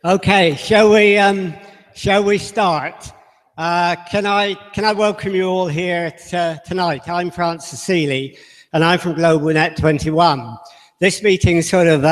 Okay, shall we start? Can I welcome you all here tonight? I'm Francis Seeley, and I'm from GlobalNet21. This meeting is sort of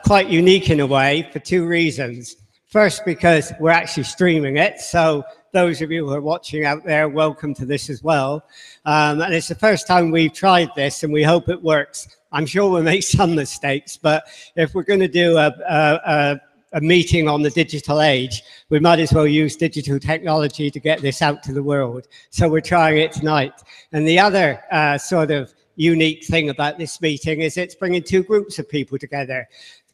quite unique in a way for two reasons. First, because we're actually streaming it, so those of you who are watching out there, welcome to this as well. And it's the first time we've tried this, and we hope it works. I'm sure we'll make some mistakes, but if we're going to do a meeting on the digital age, we might as well use digital technology to get this out to the world. So we're trying it tonight. And the other sort of unique thing about this meeting is it's bringing two groups of people together.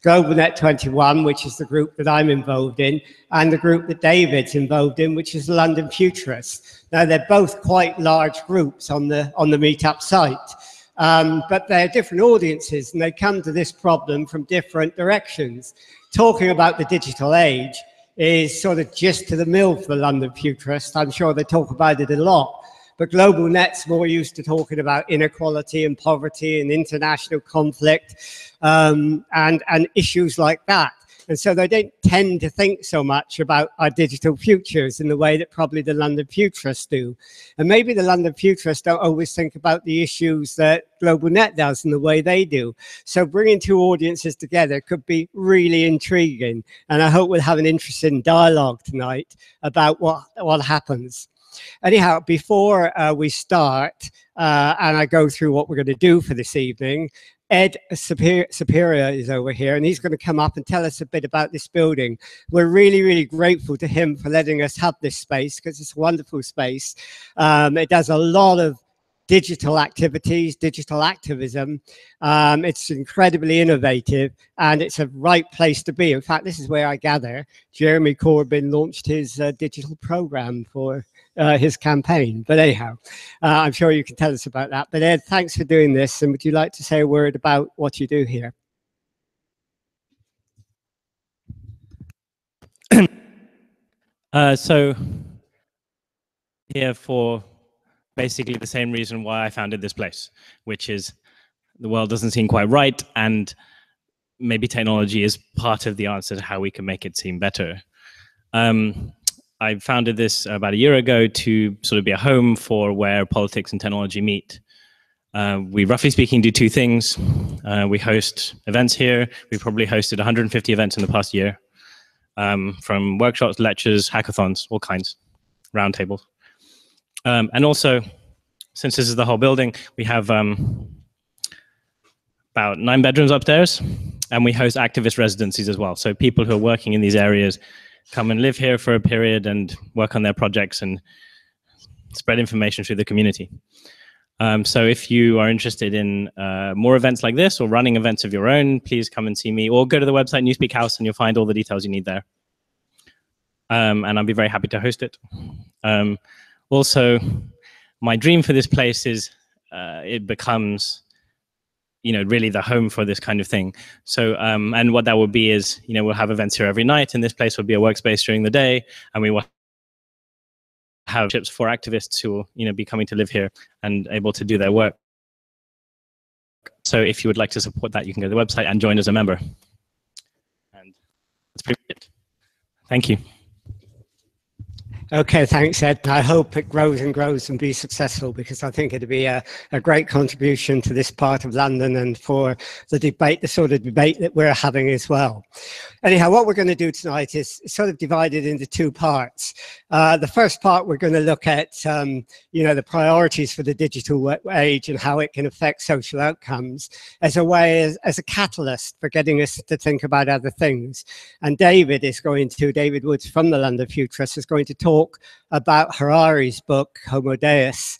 GlobalNet21, which is the group that I'm involved in, and the group that David's involved in, which is the London Futurists. Now, they're both quite large groups on the meetup site, but they're different audiences, and they come to this problem from different directions. Talking about the digital age is sort of just to the mill for the London Futurists. I'm sure they talk about it a lot. But GlobalNet's more used to talking about inequality and poverty and international conflict and issues like that. And so they don't tend to think so much about our digital futures in the way that probably the London Futurists do. And maybe the London Futurists don't always think about the issues that GlobalNet does in the way they do. So bringing two audiences together could be really intriguing. And I hope we'll have an interesting dialogue tonight about what happens. Anyhow, before we start and I go through what we're going to do for this evening, Ed Superior is over here, and he's going to come up and tell us a bit about this building. We're really, really grateful to him for letting us have this space, because it's a wonderful space. It does a lot of digital activities, digital activism. It's incredibly innovative, and it's a right place to be. In fact, this is where I gather Jeremy Corbyn launched his digital program for his campaign. But anyhow, I'm sure you can tell us about that. But Ed, thanks for doing this. And would you like to say a word about what you do here? So here for basically the same reason why I founded this place, which is the world doesn't seem quite right, and maybe technology is part of the answer to how we can make it seem better. I founded this about a year ago to sort of be a home for where politics and technology meet. We, roughly speaking, do two things. We host events here. We probably hosted 150 events in the past year, from workshops, lectures, hackathons, all kinds, roundtables. And also, since this is the whole building, we have about 9 bedrooms upstairs, and we host activist residencies as well. So people who are working in these areas come and live here for a period and work on their projects and spread information through the community. So if you are interested in more events like this or running events of your own, please come and see me, or go to the website Newspeak House and you'll find all the details you need there. And I'll be very happy to host it. Also, my dream for this place is it becomes, really the home for this kind of thing. So, and what that will be is, we'll have events here every night, and this place will be a workspace during the day, and we will have trips for activists who will, be coming to live here and able to do their work. So if you would like to support that, you can go to the website and join as a member. And that's pretty much it. Thank you. Okay, thanks, Ed. I hope it grows and grows and be successful, because I think it'd be a great contribution to this part of London and for the debate, the sort of debate that we're having as well. Anyhow, what we're going to do tonight is sort of divided into two parts. The first part, we're going to look at, the priorities for the digital age and how it can affect social outcomes as a way, as a catalyst for getting us to think about other things. And David Woods from the London Futurists is going to talk about Harari's book, Homo Deus,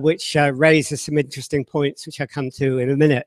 which raises some interesting points, which I'll come to in a minute.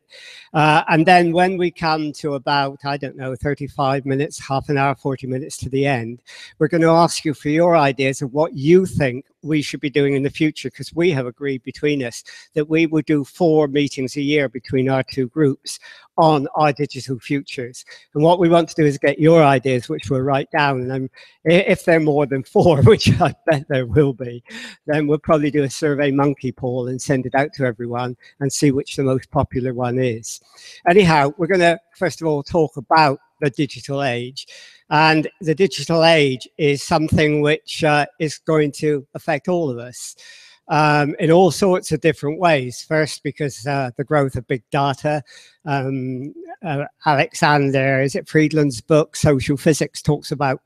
And then when we come to about, 35 minutes, half an hour, 40 minutes to the end, we're going to ask you for your ideas of what you think we should be doing in the future, because we have agreed between us that we would do 4 meetings a year between our two groups on our digital futures. And what we want to do is get your ideas, which we'll write down. And if there are more than 4, which I bet there will be, then we'll probably do a survey monkey poll and send it out to everyone and see which the most popular one is. Anyhow, we're going to, first of all, talk about the digital age. And the digital age is something which is going to affect all of us in all sorts of different ways. First, because the growth of big data. Alexander, is it Friedland's book, Social Physics, talks about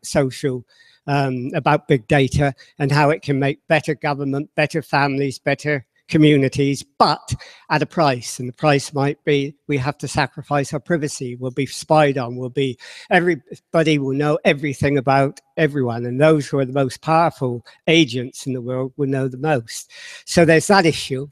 about big data and how it can make better government, better families, better communities, but at a price. And the price might be we have to sacrifice our privacy. We'll be spied on. Everybody will know everything about everyone. And those who are the most powerful agents in the world will know the most. So there's that issue.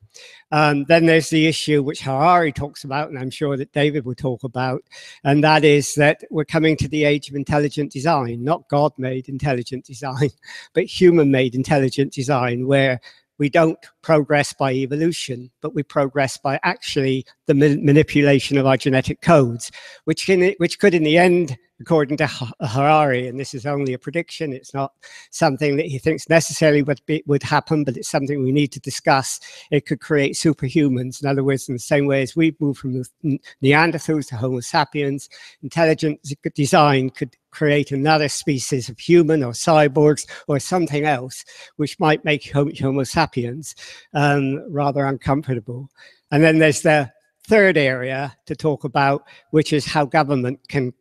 Then there's the issue which Harari talks about, and I'm sure that David will talk about, and that is that we're coming to the age of intelligent design, not God-made intelligent design, but human-made intelligent design, where we don't progress by evolution, but we progress by actually the manipulation of our genetic codes, which could in the end, according to Harari, and this is only a prediction, it's not something that he thinks necessarily would happen, but it's something we need to discuss. It could create superhumans. In other words, in the same way as we've moved from the Neanderthals to Homo sapiens, intelligent design could create another species of human or cyborgs or something else, which might make Homo sapiens rather uncomfortable. And then there's the third area to talk about, which is how government can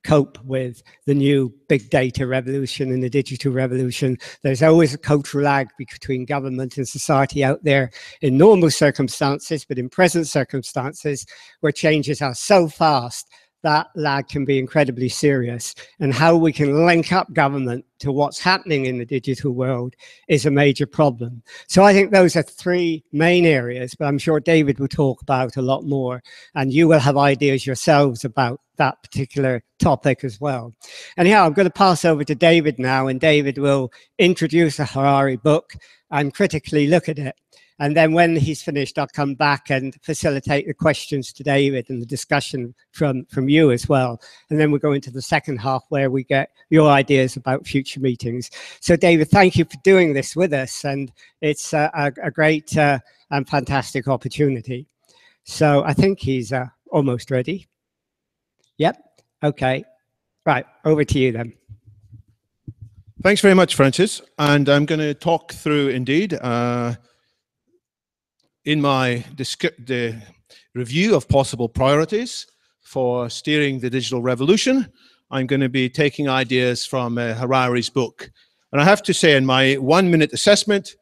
cope with the new big data revolution and the digital revolution. There's always a cultural lag between government and society out there in normal circumstances, but in present circumstances where changes are so fast, that lag can be incredibly serious. And how we can link up government to what's happening in the digital world is a major problem. So I think those are three main areas, but I'm sure David will talk about a lot more, and you will have ideas yourselves about that particular topic as well. Anyhow, I'm going to pass over to David now, and David will introduce the Harari book and critically look at it. And then when he's finished, I'll come back and facilitate the questions to David and the discussion from you as well. And then we'll go into the second half where we get your ideas about future meetings. So David, thank you for doing this with us. And it's a great and fantastic opportunity. So I think he's almost ready. Yep. Okay. Right. Over to you then. Thanks very much, Francis. And I'm going to talk through, indeed, in my the review of possible priorities for steering the digital revolution, I'm going to be taking ideas from Harari's book. And I have to say, in my 1-minute assessment,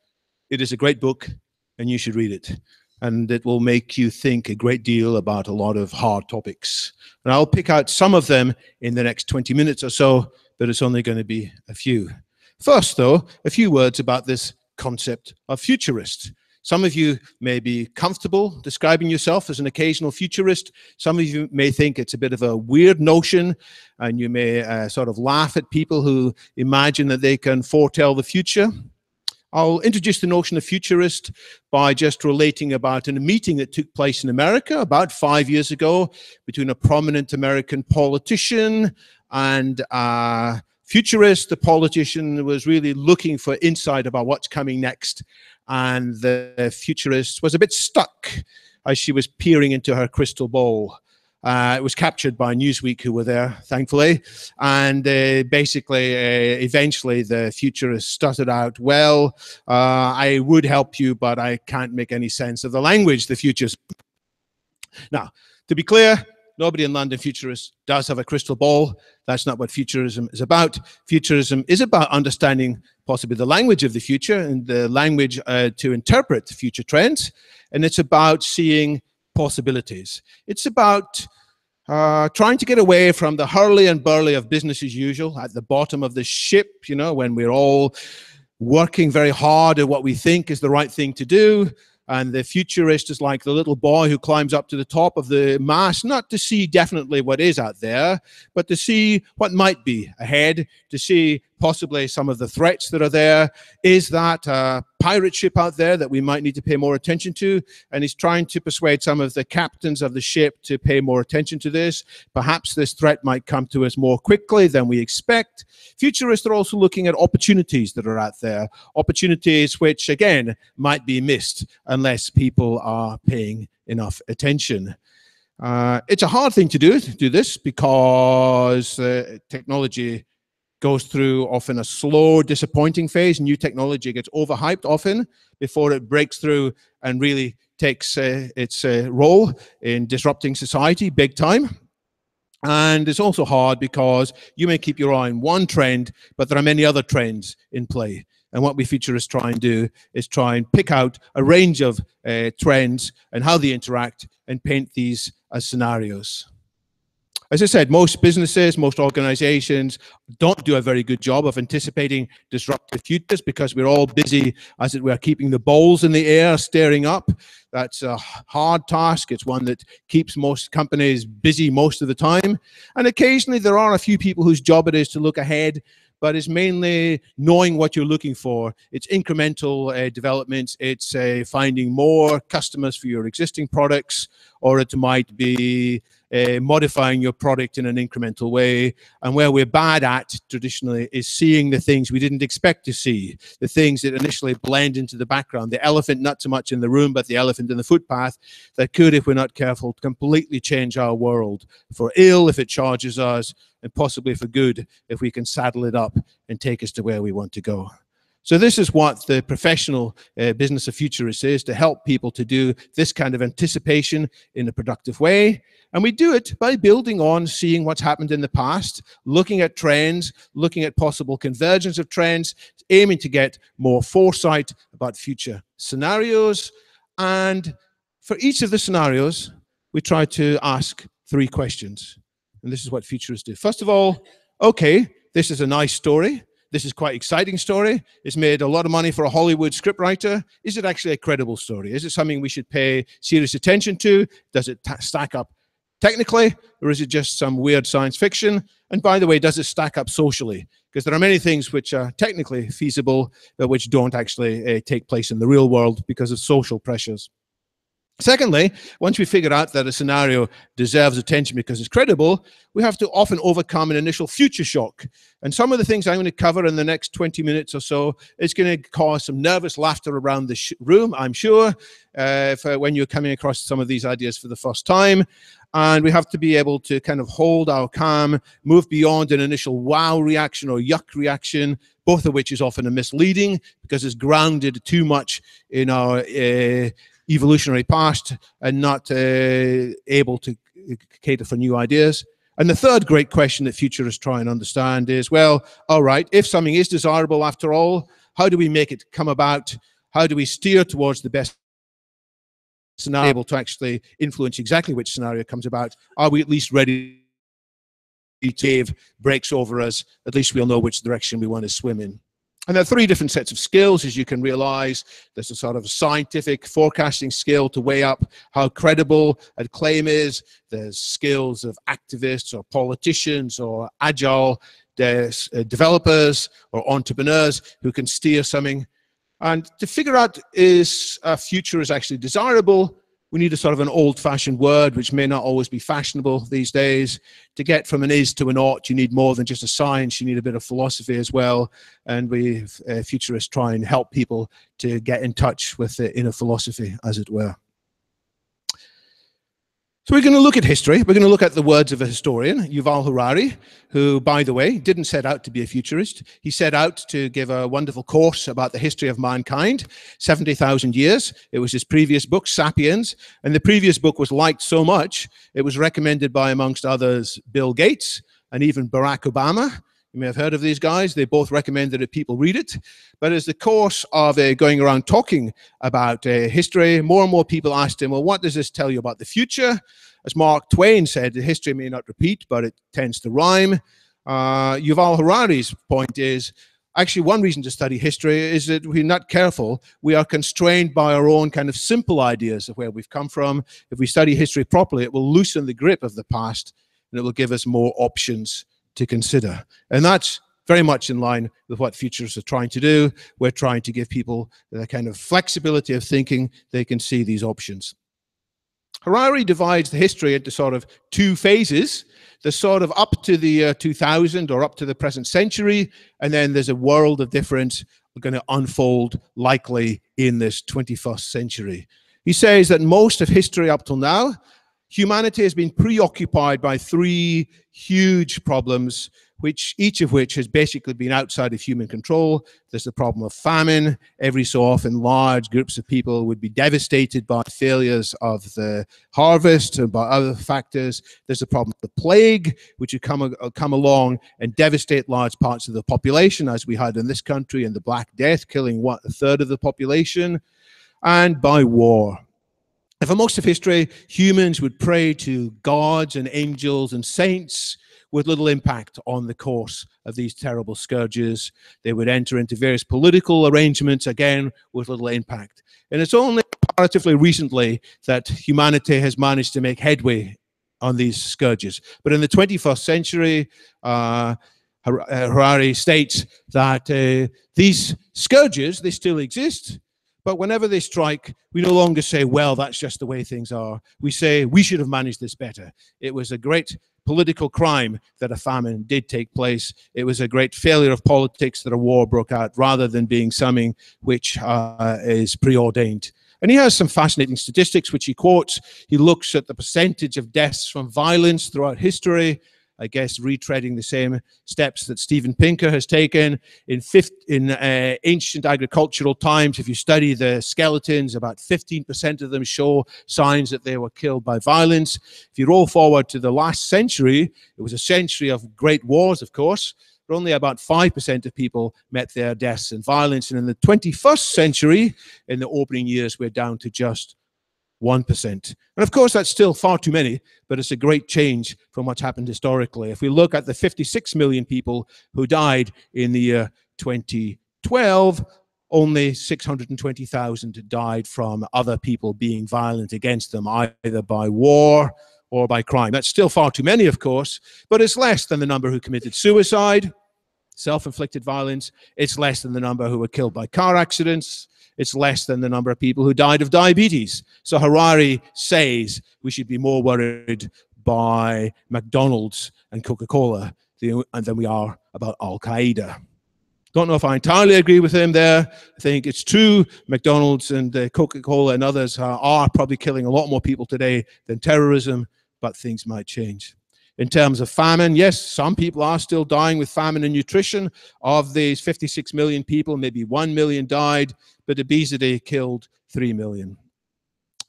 it is a great book and you should read it. And it will make you think a great deal about a lot of hard topics. And I'll pick out some of them in the next 20 minutes or so, but it's only going to be a few. First, though, a few words about this concept of futurist. Some of you may be comfortable describing yourself as an occasional futurist. Some of you may think it's a bit of a weird notion, and you may sort of laugh at people who imagine that they can foretell the future. I'll introduce the notion of futurist by just relating about a meeting that took place in America about 5 years ago between a prominent American politician and a futurist. The politician was really looking for insight about what's coming next, and the futurist was a bit stuck as she was peering into her crystal ball. It was captured by Newsweek, who were there, thankfully. And basically, eventually, the futurist stuttered out, well, I would help you, but I can't make any sense of the language the future's. Now, to be clear, nobody in London Futurists does have a crystal ball. That's not what futurism is about. Futurism is about understanding possibly the language of the future and the language to interpret future trends. And it's about seeing possibilities. It's about trying to get away from the hurly and burly of business as usual at the bottom of the ship, you know, when we're all working very hard at what we think is the right thing to do. And the futurist is like the little boy who climbs up to the top of the mast, not to see definitely what is out there, but to see what might be ahead, to see possibly some of the threats that are there. Is that a pirate ship out there that we might need to pay more attention to? And he's trying to persuade some of the captains of the ship to pay more attention to this. Perhaps this threat might come to us more quickly than we expect. Futurists are also looking at opportunities that are out there, opportunities which, again, might be missed unless people are paying enough attention. It's a hard thing to do this because technology goes through often a slow, disappointing phase. New technology gets overhyped often before it breaks through and really takes its role in disrupting society big time. And it's also hard because you may keep your eye on one trend, but there are many other trends in play. And what we futurists try and do is try and pick out a range of trends and how they interact and paint these as scenarios. As I said, most businesses, most organizations don't do a very good job of anticipating disruptive futures because we're all busy, as it were, keeping the balls in the air, staring up. That's a hard task. It's one that keeps most companies busy most of the time. And occasionally there are a few people whose job it is to look ahead, but it's mainly knowing what you're looking for. It's incremental developments. It's finding more customers for your existing products, or it might be modifying your product in an incremental way. And where we're bad at traditionally is seeing the things we didn't expect to see, the things that initially blend into the background, the elephant not so much in the room, but the elephant in the footpath that could, if we're not careful, completely change our world for ill if it charges us, and possibly for good if we can saddle it up and take us to where we want to go. So this is what the professional business of futurists is, to help people to do this kind of anticipation in a productive way. And we do it by building on seeing what's happened in the past, looking at trends, looking at possible convergence of trends, aiming to get more foresight about future scenarios. And for each of the scenarios, we try to ask 3 questions. And this is what futurists do. First of all, okay, this is a nice story. This is quite an exciting story. It's made a lot of money for a Hollywood scriptwriter. Is it actually a credible story? Is it something we should pay serious attention to? Does it stack up technically, or is it just some weird science fiction? And by the way, does it stack up socially? Because there are many things which are technically feasible, but which don't actually take place in the real world because of social pressures. Secondly, once we figure out that a scenario deserves attention because it's credible, we have to often overcome an initial future shock. And some of the things I'm going to cover in the next 20 minutes or so is going to cause some nervous laughter around the room, I'm sure, when you're coming across some of these ideas for the first time. And we have to be able to kind of hold our calm, move beyond an initial wow reaction or yuck reaction, both of which is often a misleading because it's grounded too much in our evolutionary past and not able to cater for new ideas. And the third great question that futurists try and understand is, well, all right, if something is desirable after all, how do we make it come about? How do we steer towards the best scenario, able to actually influence exactly which scenario comes about? Are we at least ready to wave breaks over us? At least we'll know which direction we want to swim in. And there are 3 different sets of skills, as you can realize. There's a sort of scientific forecasting skill to weigh up how credible a claim is. There's skills of activists or politicians or agile developers or entrepreneurs who can steer something. And to figure out is a future is actually desirable, we need a sort of an old-fashioned word, which may not always be fashionable these days. To get from an is to an ought, you need more than just a science. You need a bit of philosophy as well. And we futurists try and help people to get in touch with the inner philosophy, as it were. So we're going to look at history. We're going to look at the words of a historian, Yuval Harari, who, by the way, didn't set out to be a futurist. He set out to give a wonderful course about the history of mankind, 70,000 years. It was his previous book, Sapiens, and the previous book was liked so much, it was recommended by, amongst others, Bill Gates and even Barack Obama. You may have heard of these guys. They both recommended that people read it. But as the course of going around talking about history, more and more people asked him, well, what does this tell you about the future? As Mark Twain said, history may not repeat, but it tends to rhyme. Yuval Harari's point is, actually, one reason to study history is that if we're not careful, we are constrained by our own kind of simple ideas of where we've come from. If we study history properly, it will loosen the grip of the past, and it will give us more options to consider. And that's very much in line with what futurists are trying to do. We're trying to give people the kind of flexibility of thinking they can see these options. Harari divides the history into sort of 2 phases. There's sort of up to the 2000 or up to the present century, and then there's a world of difference going to unfold likely in this 21st century. He says that most of history up till now, humanity has been preoccupied by 3 huge problems each of which has basically been outside of human control. There's the problem of famine. Every so often, large groups of people would be devastated by failures of the harvest and by other factors. There's the problem of the plague, which would come along and devastate large parts of the population, as we had in this country, and the Black Death, killing, what, a third of the population, and by war. And for most of history, humans would pray to gods and angels and saints with little impact on the course of these terrible scourges. They would enter into various political arrangements, again, with little impact. And it's only relatively recently that humanity has managed to make headway on these scourges. But in the 21st century, Harari states that these scourges, they still exist, but whenever they strike, we no longer say, well, that's just the way things are. We say, we should have managed this better. It was a great political crime that a famine did take place. It was a great failure of politics that a war broke out, rather than being something which is preordained. And he has some fascinating statistics which he quotes. He looks at the percentage of deaths from violence throughout history, I guess retreading the same steps that Steven Pinker has taken. In ancient agricultural times, if you study the skeletons, about 15% of them show signs that they were killed by violence. If you roll forward to the last century, it was a century of great wars, of course, but only about 5% of people met their deaths in violence. And in the 21st century, in the opening years, we're down to just 1%. And of course, that's still far too many, but it's a great change from what's happened historically. If we look at the 56 million people who died in the year 2012, only 620,000 died from other people being violent against them, either by war or by crime. That's still far too many, of course, but it's less than the number who committed suicide, self-inflicted violence. It's less than the number who were killed by car accidents. It's less than the number of people who died of diabetes. So Harari says we should be more worried by McDonald's and Coca-Cola than we are about Al-Qaeda. Don't know if I entirely agree with him there. I think it's true. McDonald's and Coca-Cola and others are probably killing a lot more people today than terrorism, but things might change. In terms of famine, yes, some people are still dying with famine and nutrition. Of these 56 million people, maybe 1 million died, but obesity killed 3 million.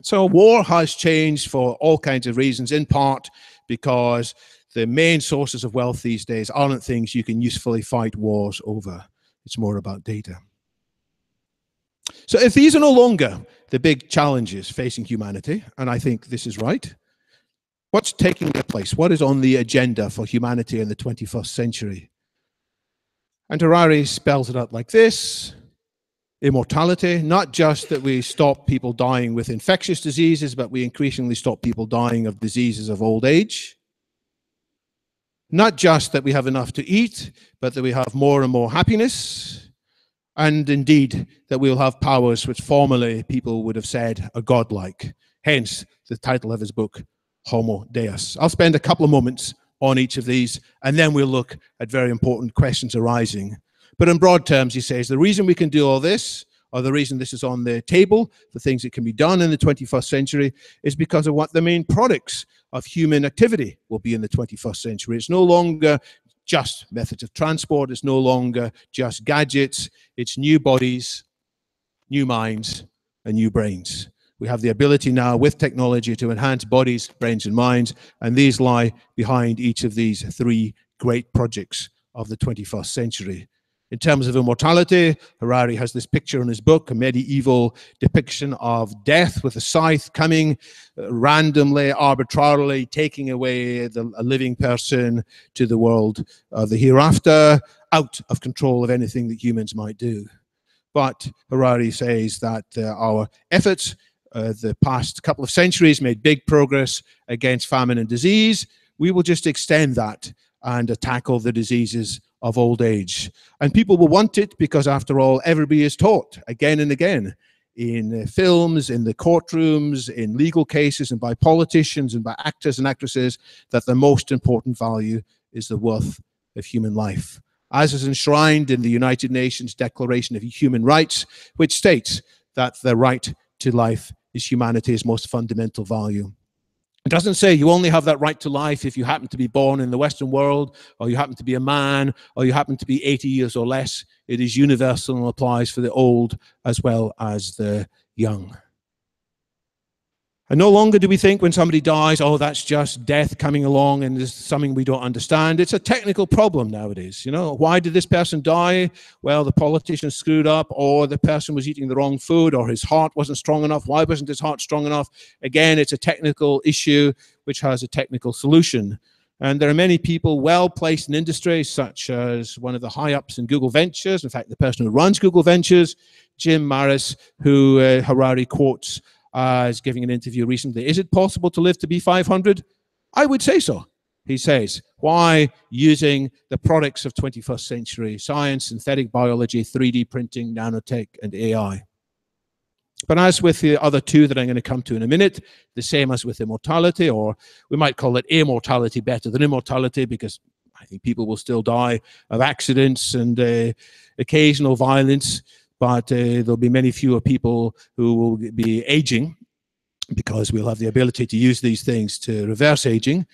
So war has changed for all kinds of reasons, in part because the main sources of wealth these days aren't things you can usefully fight wars over. It's more about data. So if these are no longer the big challenges facing humanity, and I think this is right, what's taking their place? What is on the agenda for humanity in the 21st century? And Harari spells it out like this. Immortality, not just that we stop people dying with infectious diseases, but we increasingly stop people dying of diseases of old age. Not just that we have enough to eat, but that we have more and more happiness. And indeed, that we'll have powers which formerly people would have said are godlike. Hence, the title of his book, Homo Deus. I'll spend a couple of moments on each of these, and then we'll look at very important questions arising. But in broad terms, he says, the reason we can do all this, or the reason this is on the table, the things that can be done in the 21st century, is because of what the main products of human activity will be in the 21st century. It's no longer just methods of transport. It's no longer just gadgets. It's new bodies, new minds, and new brains. We have the ability now with technology to enhance bodies, brains, and minds, and these lie behind each of these three great projects of the 21st century. In terms of immortality, Harari has this picture in his book, a medieval depiction of death with a scythe coming randomly, arbitrarily, taking away a living person to the world of the hereafter, out of control of anything that humans might do. But Harari says that our efforts the past couple of centuries made big progress against famine and disease. We will just extend that and tackle the diseases of old age. And people will want it because, after all, everybody is taught again and again in films, in the courtrooms, in legal cases, and by politicians and by actors and actresses that the most important value is the worth of human life, as is enshrined in the United Nations Declaration of Human Rights, which states that the right to life is humanity's most fundamental value. It doesn't say you only have that right to life if you happen to be born in the Western world, or you happen to be a man, or you happen to be 80 years or less. It is universal and applies for the old as well as the young. And no longer do we think when somebody dies, oh, that's just death coming along and there's something we don't understand. It's a technical problem nowadays. You know, why did this person die? Well, the politician screwed up, or the person was eating the wrong food, or his heart wasn't strong enough. Why wasn't his heart strong enough? Again, it's a technical issue which has a technical solution. And there are many people well placed in industry, such as one of the high-ups in Google Ventures, in fact, the person who runs Google Ventures, Jim Marris, who Harari quotes as giving an interview recently. Is it possible to live to be 500? I would say so, he says. Why? Using the products of 21st century science, synthetic biology, 3D printing, nanotech, and AI. But as with the other two that I'm going to come to in a minute, the same as with immortality, or we might call it immortality better than immortality, because I think people will still die of accidents and occasional violence, but there'll be many fewer people who will be aging, because we'll have the ability to use these things to reverse aging.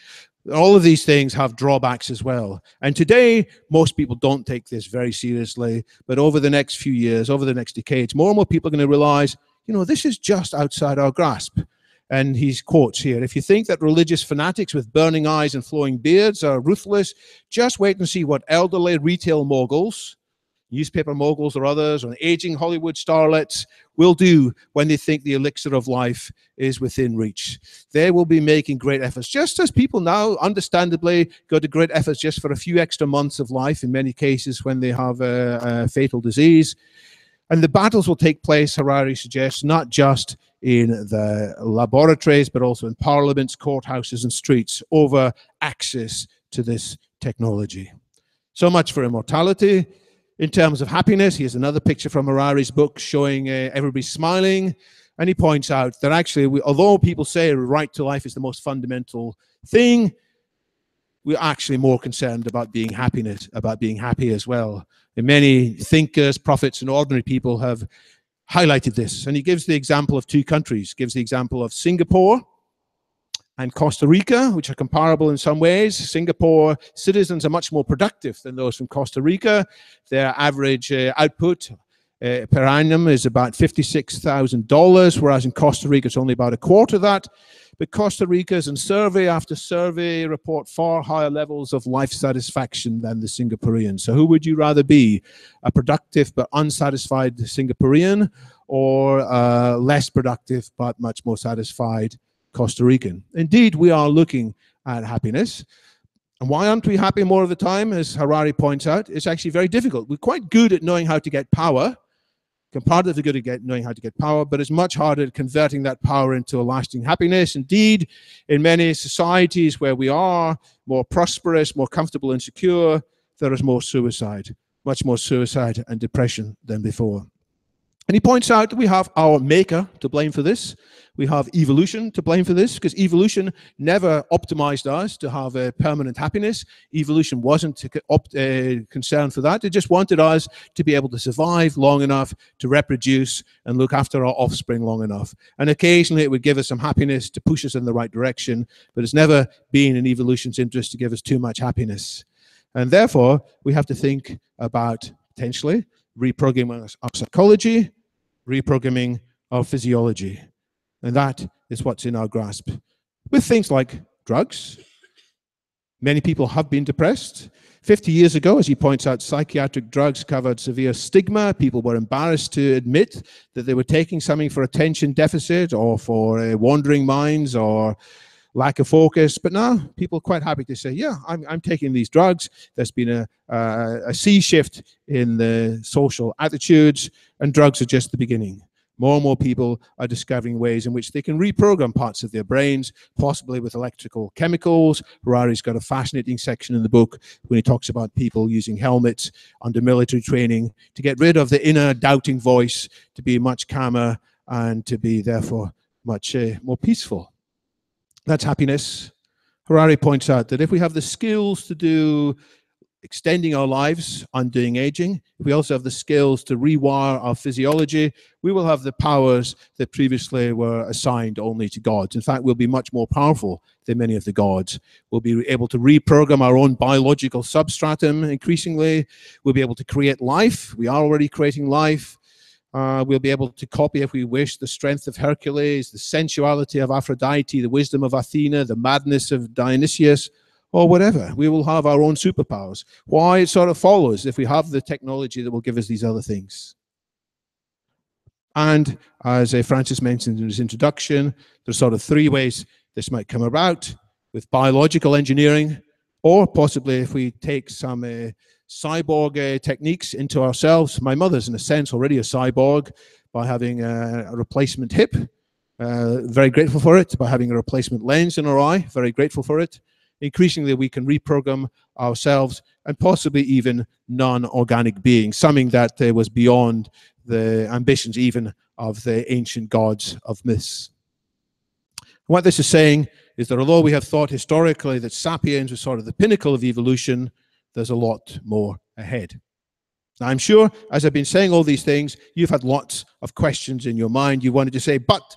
All of these things have drawbacks as well. And today, most people don't take this very seriously, but over the next few years, over the next decades, more and more people are going to realize, you know, this is just outside our grasp. And he quotes here, if you think that religious fanatics with burning eyes and flowing beards are ruthless, just wait and see what elderly retail moguls, newspaper moguls or others, or aging Hollywood starlets will do when they think the elixir of life is within reach. They will be making great efforts, just as people now, understandably, go to great efforts just for a few extra months of life, in many cases when they have a fatal disease. And the battles will take place, Harari suggests, not just in the laboratories, but also in parliaments, courthouses, and streets over access to this technology. So much for immortality. In terms of happiness, here's another picture from Harari's book showing everybody smiling. And he points out that actually, although people say a right to life is the most fundamental thing, we're actually more concerned about being happy as well. And many thinkers, prophets, and ordinary people have highlighted this. And he gives the example of two countries, gives the example of Singapore and Costa Rica, which are comparable in some ways. Singapore citizens are much more productive than those from Costa Rica. Their average output per annum is about $56,000, whereas in Costa Rica it's only about a quarter of that. But Costa Ricans, in survey after survey, report far higher levels of life satisfaction than the Singaporeans. So who would you rather be, a productive but unsatisfied Singaporean, or less productive but much more satisfied Costa Rican? Indeed, we are looking at happiness. And why aren't we happy more of the time? As Harari points out, it's actually very difficult. We're quite good at knowing how to get power, comparatively good at knowing how to get power, but it's much harder at converting that power into a lasting happiness. Indeed, in many societies where we are more prosperous, more comfortable and secure, there is more suicide, much more suicide and depression than before. And he points out that we have our maker to blame for this. We have evolution to blame for this, because evolution never optimized us to have a permanent happiness. Evolution wasn't concerned for that. It just wanted us to be able to survive long enough to reproduce and look after our offspring long enough. And occasionally it would give us some happiness to push us in the right direction, but it's never been in evolution's interest to give us too much happiness. And therefore, we have to think about potentially reprogramming our psychology, reprogramming our physiology. And that is what's in our grasp. With things like drugs, many people have been depressed. 50 years ago, as he points out, psychiatric drugs covered severe stigma. People were embarrassed to admit that they were taking something for attention deficit or for wandering minds or lack of focus. But now people are quite happy to say, yeah, I'm taking these drugs. There's been a sea shift in the social attitudes, and drugs are just the beginning. More and more people are discovering ways in which they can reprogram parts of their brains, possibly with electrical chemicals. Harari's got a fascinating section in the book when he talks about people using helmets under military training to get rid of the inner doubting voice, to be much calmer and to be therefore much more peaceful. That's happiness. Harari points out that if we have the skills to do extending our lives, undoing aging, if we also have the skills to rewire our physiology, we will have the powers that previously were assigned only to gods. In fact, we'll be much more powerful than many of the gods. We'll be able to reprogram our own biological substratum increasingly. We'll be able to create life. We are already creating life. We'll be able to copy, if we wish, the strength of Hercules, the sensuality of Aphrodite, the wisdom of Athena, the madness of Dionysius, or whatever. We will have our own superpowers. Why? It sort of follows if we have the technology that will give us these other things. And as Francis mentioned in his introduction, there's sort of three ways this might come about: with biological engineering, or possibly if we take some cyborg techniques into ourselves. My mother's in a sense already a cyborg by having a replacement hip. Very grateful for it. By having a replacement lens in her eye. Very grateful for it. Increasingly, we can reprogram ourselves and possibly even non-organic beings, something that was beyond the ambitions even of the ancient gods of myths. What this is saying is that although we have thought historically that sapiens was sort of the pinnacle of evolution, there's a lot more ahead. Now, I'm sure, as I've been saying all these things, you've had lots of questions in your mind. You wanted to say, but,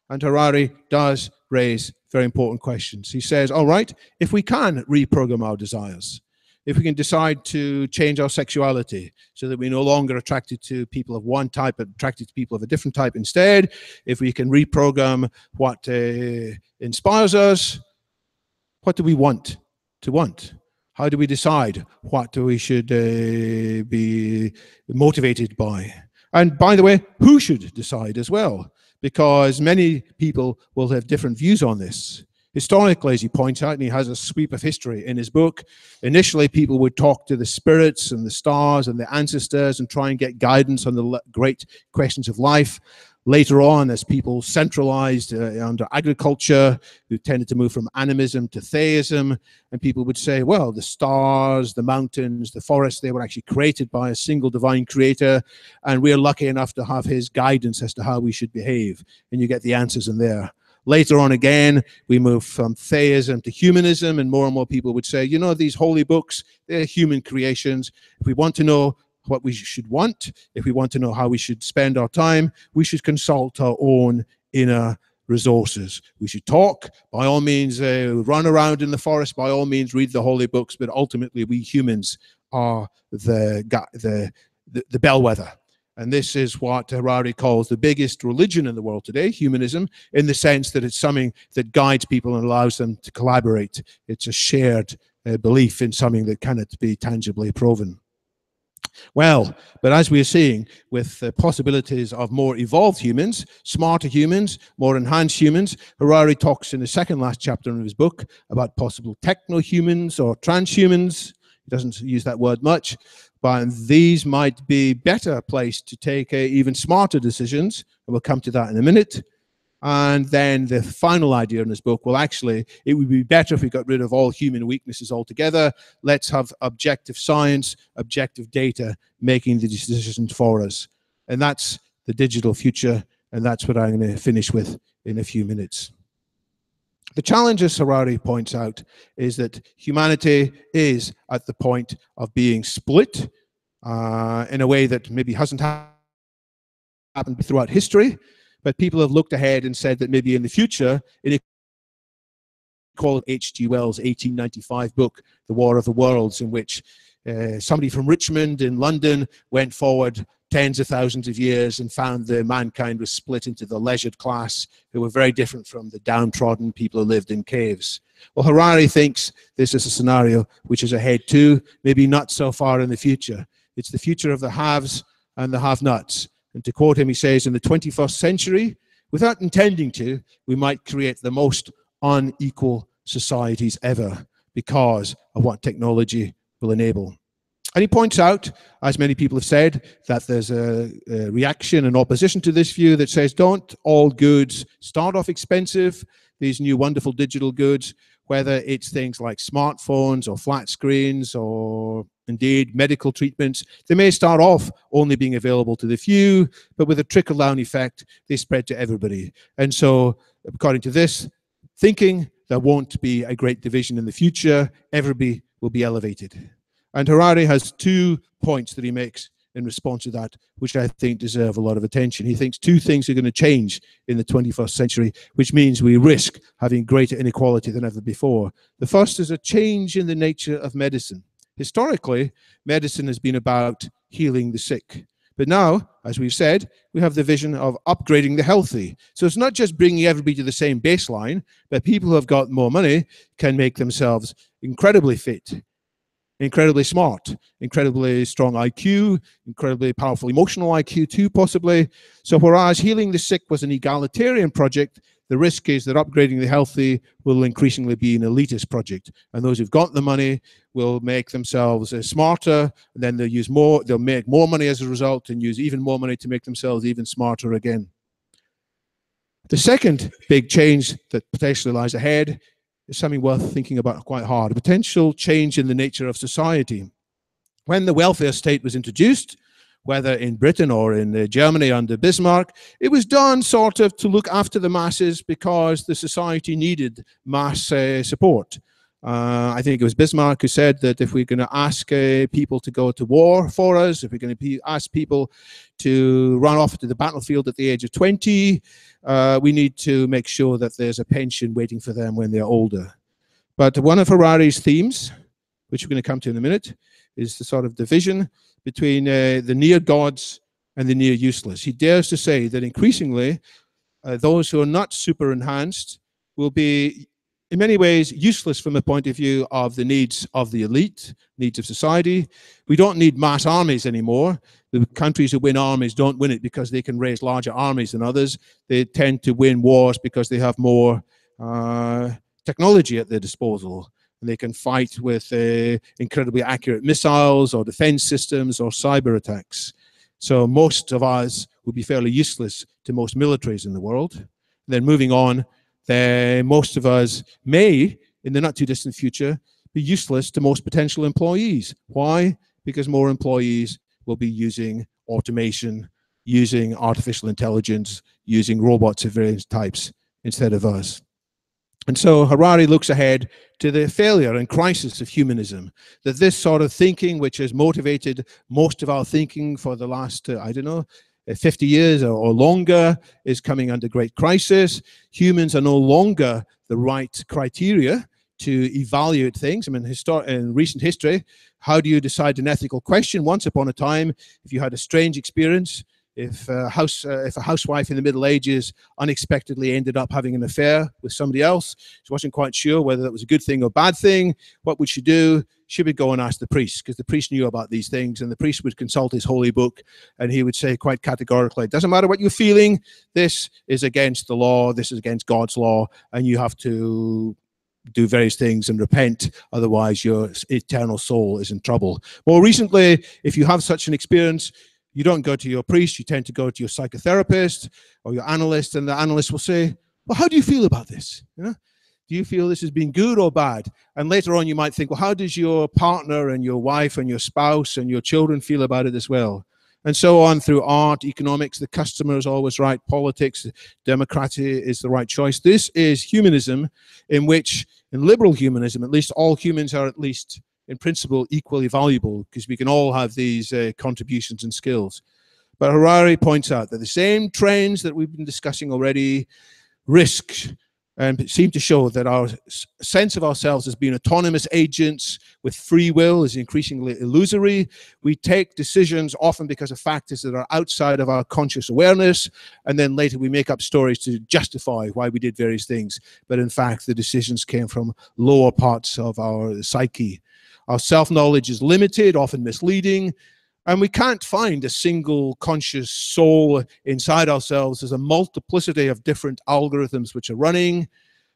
and Harari does raise very important questions. He says, all right, if we can reprogram our desires, if we can decide to change our sexuality so that we're no longer attracted to people of one type, but attracted to people of a different type instead, if we can reprogram what inspires us, what do we want to want? How do we decide what we should be motivated by? And by the way, who should decide as well? Because many people will have different views on this. Historically, as he points out, and he has a sweep of history in his book, initially people would talk to the spirits and the stars and the ancestors and try and get guidance on the great questions of life. Later on, as people centralized under agriculture, who tended to move from animism to theism, and people would say, well, the stars, the mountains, the forests, they were actually created by a single divine creator, and we're lucky enough to have his guidance as to how we should behave. And you get the answers in there. Later on again, we move from theism to humanism, and more people would say, you know, these holy books, they're human creations. If we want to know what we should want, if we want to know how we should spend our time, we should consult our own inner resources. We should talk, by all means, run around in the forest, by all means, read the holy books, but ultimately we humans are the bellwether. And this is what Harari calls the biggest religion in the world today, humanism, in the sense that it's something that guides people and allows them to collaborate. It's a shared belief in something that cannot be tangibly proven. Well, but as we are seeing, with the possibilities of more evolved humans, smarter humans, more enhanced humans, Harari talks in the second last chapter of his book about possible techno-humans or transhumans. He doesn't use that word much, but these might be better placed to take even smarter decisions, and we'll come to that in a minute. And then the final idea in this book, well, actually, it would be better if we got rid of all human weaknesses altogether. Let's have objective science, objective data making the decisions for us. And that's the digital future, and that's what I'm going to finish with in a few minutes. The challenge, as Harari points out, is that humanity is at the point of being split in a way that maybe hasn't happened throughout history. But people have looked ahead and said that maybe in the future, in H.G. Wells' 1895 book, The War of the Worlds, in which somebody from Richmond in London went forward tens of thousands of years and found that mankind was split into the leisured class, who were very different from the downtrodden people who lived in caves. Well, Harari thinks this is a scenario which is ahead too, maybe not so far in the future. It's the future of the haves and the have-nots. And to quote him, he says, in the 21st century, without intending to, we might create the most unequal societies ever because of what technology will enable. And he points out, as many people have said, that there's a reaction and opposition to this view that says, don't all goods start off expensive, these new wonderful digital goods, whether it's things like smartphones or flat screens or indeed medical treatments, they may start off only being available to the few, but with a trickle-down effect, they spread to everybody. And so, according to this thinking, there won't be a great division in the future. Everybody will be elevated. And Harari has 2 points that he makes in response to that, which I think deserve a lot of attention. He thinks 2 things are going to change in the 21st century, which means we risk having greater inequality than ever before. The first is a change in the nature of medicine. Historically, medicine has been about healing the sick. But now, as we've said, we have the vision of upgrading the healthy. So it's not just bringing everybody to the same baseline, but people who have got more money can make themselves incredibly fit, incredibly smart, incredibly strong IQ, incredibly powerful emotional IQ too, possibly. So whereas healing the sick was an egalitarian project, the risk is that upgrading the healthy will increasingly be an elitist project. And those who've got the money will make themselves smarter, and then they'll make more money as a result and use even more money to make themselves even smarter again. The second big change that potentially lies ahead is something worth thinking about quite hard, a potential change in the nature of society. When the welfare state was introduced, whether in Britain or in Germany under Bismarck, it was done sort of to look after the masses because the society needed mass support. I think it was Bismarck who said that if we're going to ask people to go to war for us, if we're going to ask people to run off to the battlefield at the age of 20, we need to make sure that there's a pension waiting for them when they're older. But one of Harari's themes, which we're going to come to in a minute, is the sort of division between the near gods and the near useless. He dares to say that increasingly those who are not super enhanced will be in many ways useless from the point of view of the needs of the elite, needs of society. We don't need mass armies anymore. The countries who win armies don't win it because they can raise larger armies than others. They tend to win wars because they have more technology at their disposal. And they can fight with incredibly accurate missiles or defense systems or cyber attacks. So most of us would be fairly useless to most militaries in the world. And then moving on, most of us may, in the not too distant future, be useless to most potential employees. Why? Because more employees will be using automation, using artificial intelligence, using robots of various types instead of us. And so Harari looks ahead to the failure and crisis of humanism, that this sort of thinking, which has motivated most of our thinking for the last, 50 years or longer, is coming under great crisis. Humans are no longer the right criteria to evaluate things. I mean, in recent history, how do you decide an ethical question? Once upon a time, if you had a strange experience, if a housewife in the Middle Ages unexpectedly ended up having an affair with somebody else, she wasn't quite sure whether that was a good thing or bad thing, what would she do? She would go and ask the priest, because the priest knew about these things, and the priest would consult his holy book, and he would say quite categorically, it doesn't matter what you're feeling, this is against the law, this is against God's law, and you have to do various things and repent, otherwise your eternal soul is in trouble. More recently, if you have such an experience, you don't go to your priest, you tend to go to your psychotherapist or your analyst, and the analyst will say, well, how do you feel about this? Do you feel this has been good or bad? And later on you might think, well, how does your partner and your wife and your spouse and your children feel about it as well? And so on through art, economics, the customer is always right, politics, democracy is the right choice. This is humanism, in which, in liberal humanism, at least all humans are at least in principle equally valuable, because we can all have these contributions and skills. But Harari points out that the same trends that we've been discussing already risk and seem to show that our sense of ourselves as being autonomous agents with free will is increasingly illusory. We take decisions often because of factors that are outside of our conscious awareness, and then later we make up stories to justify why we did various things. But in fact, the decisions came from lower parts of our psyche. Our self-knowledge is limited, often misleading, and we can't find a single conscious soul inside ourselves. There's a multiplicity of different algorithms which are running,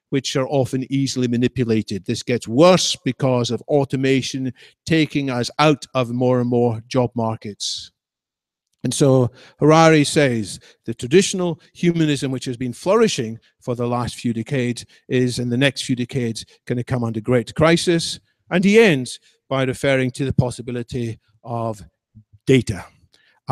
which are often easily manipulated. This gets worse because of automation taking us out of more and more job markets. And so Harari says the traditional humanism, which has been flourishing for the last few decades, is in the next few decades going to come under great crisis. And he ends by referring to the possibility of data.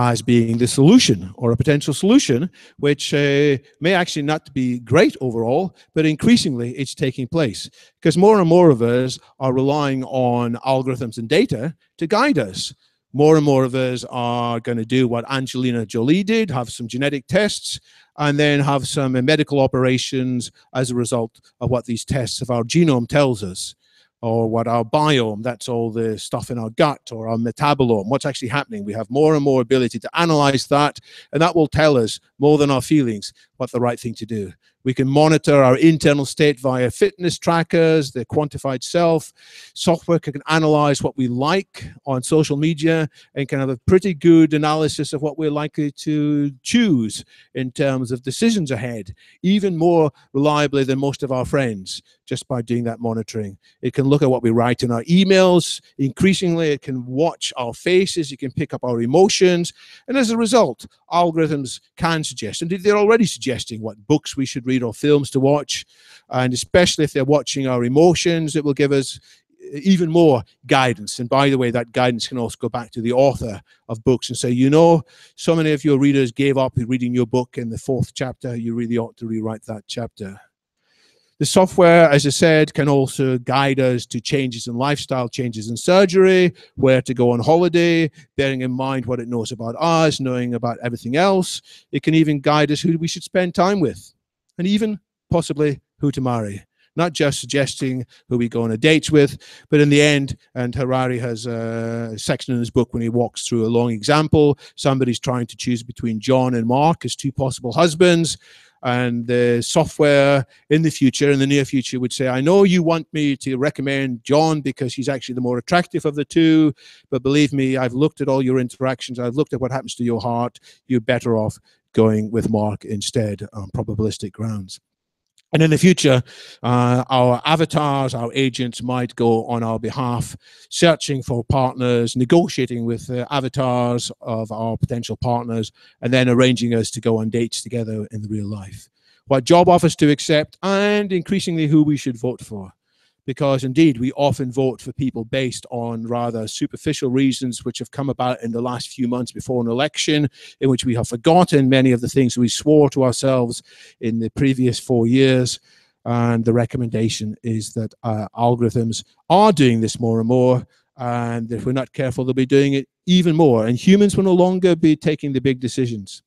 as being the solution or a potential solution, which may actually not be great overall, but increasingly it's taking place because more and more of us are relying on algorithms and data to guide us. More and more of us are going to do what Angelina Jolie did, have some genetic tests, and then have some medical operations as a result of what these tests of our genome tells us, or what our biome, that's all the stuff in our gut, or our metabolome, what's actually happening. We have more and more ability to analyze that, and that will tell us more than our feelings what the right thing to do. We can monitor our internal state via fitness trackers, the quantified self. Software can analyze what we like on social media and can have a pretty good analysis of what we're likely to choose in terms of decisions ahead, even more reliably than most of our friends, just by doing that monitoring. It can look at what we write in our emails. Increasingly, it can watch our faces. It can pick up our emotions. And as a result, algorithms can suggest, and they're already suggesting what books we should read or films to watch. And especially if they're watching our emotions, it will give us even more guidance. And by the way, that guidance can also go back to the author of books and say, you know, so many of your readers gave up reading your book in the 4th chapter. You really ought to rewrite that chapter. The software, as I said, can also guide us to changes in lifestyle, changes in surgery, where to go on holiday, bearing in mind what it knows about us, knowing about everything else. It can even guide us who we should spend time with, and even possibly who to marry. Not just suggesting who we go on a date with, but in the end, and Harari has a section in his book when he walks through a long example, somebody's trying to choose between John and Mark as 2 possible husbands. And the software in the future, in the near future, would say, I know you want me to recommend John because he's actually the more attractive of the 2, but believe me, I've looked at all your interactions, I've looked at what happens to your heart, you're better off going with Mark instead on probabilistic grounds. And in the future, our avatars, our agents might go on our behalf, searching for partners, negotiating with avatars of our potential partners, and then arranging us to go on dates together in real life. What job offers to accept, and increasingly who we should vote for. Because indeed, we often vote for people based on rather superficial reasons which have come about in the last few months before an election, in which we have forgotten many of the things we swore to ourselves in the previous 4 years. And the recommendation is that algorithms are doing this more and more. And if we're not careful, they'll be doing it even more. And humans will no longer be taking the big decisions.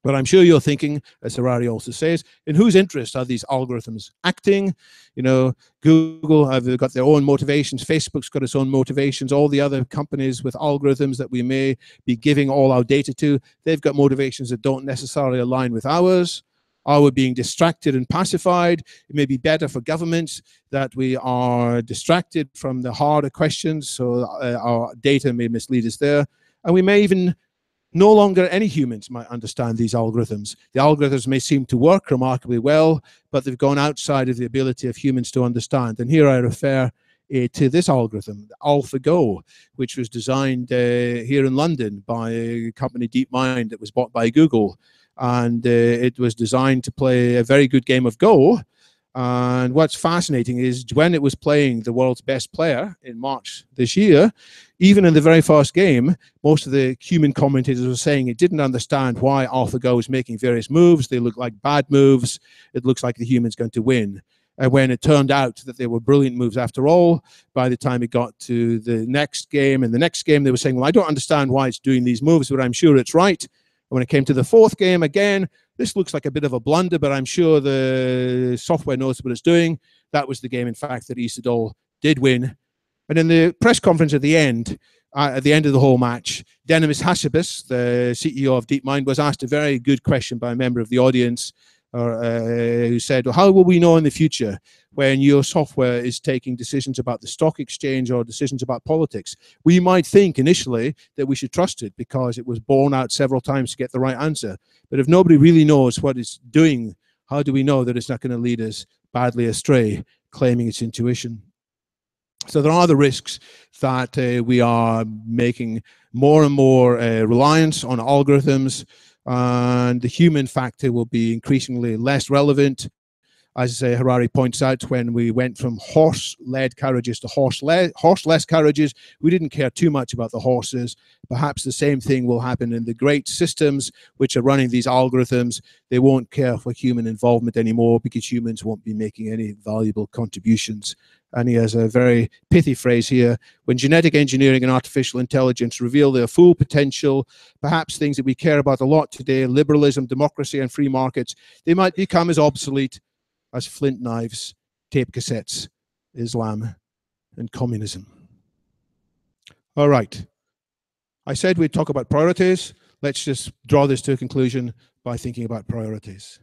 But I'm sure you're thinking, as Harari also says, in whose interest are these algorithms acting? You know, Google have got their own motivations. Facebook's got its own motivations. All the other companies with algorithms that we may be giving all our data to, they've got motivations that don't necessarily align with ours. Are we being distracted and pacified? It may be better for governments that we are distracted from the harder questions, so our data may mislead us there. And we may even no longer any humans might understand these algorithms. The algorithms may seem to work remarkably well, but they've gone outside of the ability of humans to understand. And here I refer to this algorithm, AlphaGo, which was designed here in London by a company, DeepMind, that was bought by Google. And it was designed to play a very good game of Go. And what's fascinating is when it was playing the world's best player in March this year, even in the very first game, most of the human commentators were saying it didn't understand why AlphaGo was making various moves. They look like bad moves. It looks like the human's going to win. And when it turned out that they were brilliant moves after all, by the time it got to the next game, and the next game they were saying, well, I don't understand why it's doing these moves, but I'm sure it's right. And when it came to the 4th game, again, this looks like a bit of a blunder, but I'm sure the software knows what it's doing. That was the game, in fact, that Isidol did win. And in the press conference at the end of the whole match, Denis Hassabis, the CEO of DeepMind, was asked a very good question by a member of the audience who said, well, how will we know in the future when your software is taking decisions about the stock exchange or decisions about politics? We might think initially that we should trust it because it was borne out several times to get the right answer. But if nobody really knows what it's doing, how do we know that it's not going to lead us badly astray, claiming it's intuition? So there are the risks that we are making more and more reliance on algorithms, and the human factor will be increasingly less relevant. as Harari points out, when we went from horse-led carriages to horseless carriages, we didn't care too much about the horses. Perhaps the same thing will happen in the great systems which are running these algorithms. They won't care for human involvement anymore because humans won't be making any valuable contributions. And he has a very pithy phrase here: when genetic engineering and artificial intelligence reveal their full potential, perhaps things that we care about a lot today, liberalism, democracy, and free markets, they might become as obsolete as flint knives, tape cassettes, Islam, and communism. All right. I said we'd talk about priorities. Let's just draw this to a conclusion by thinking about priorities.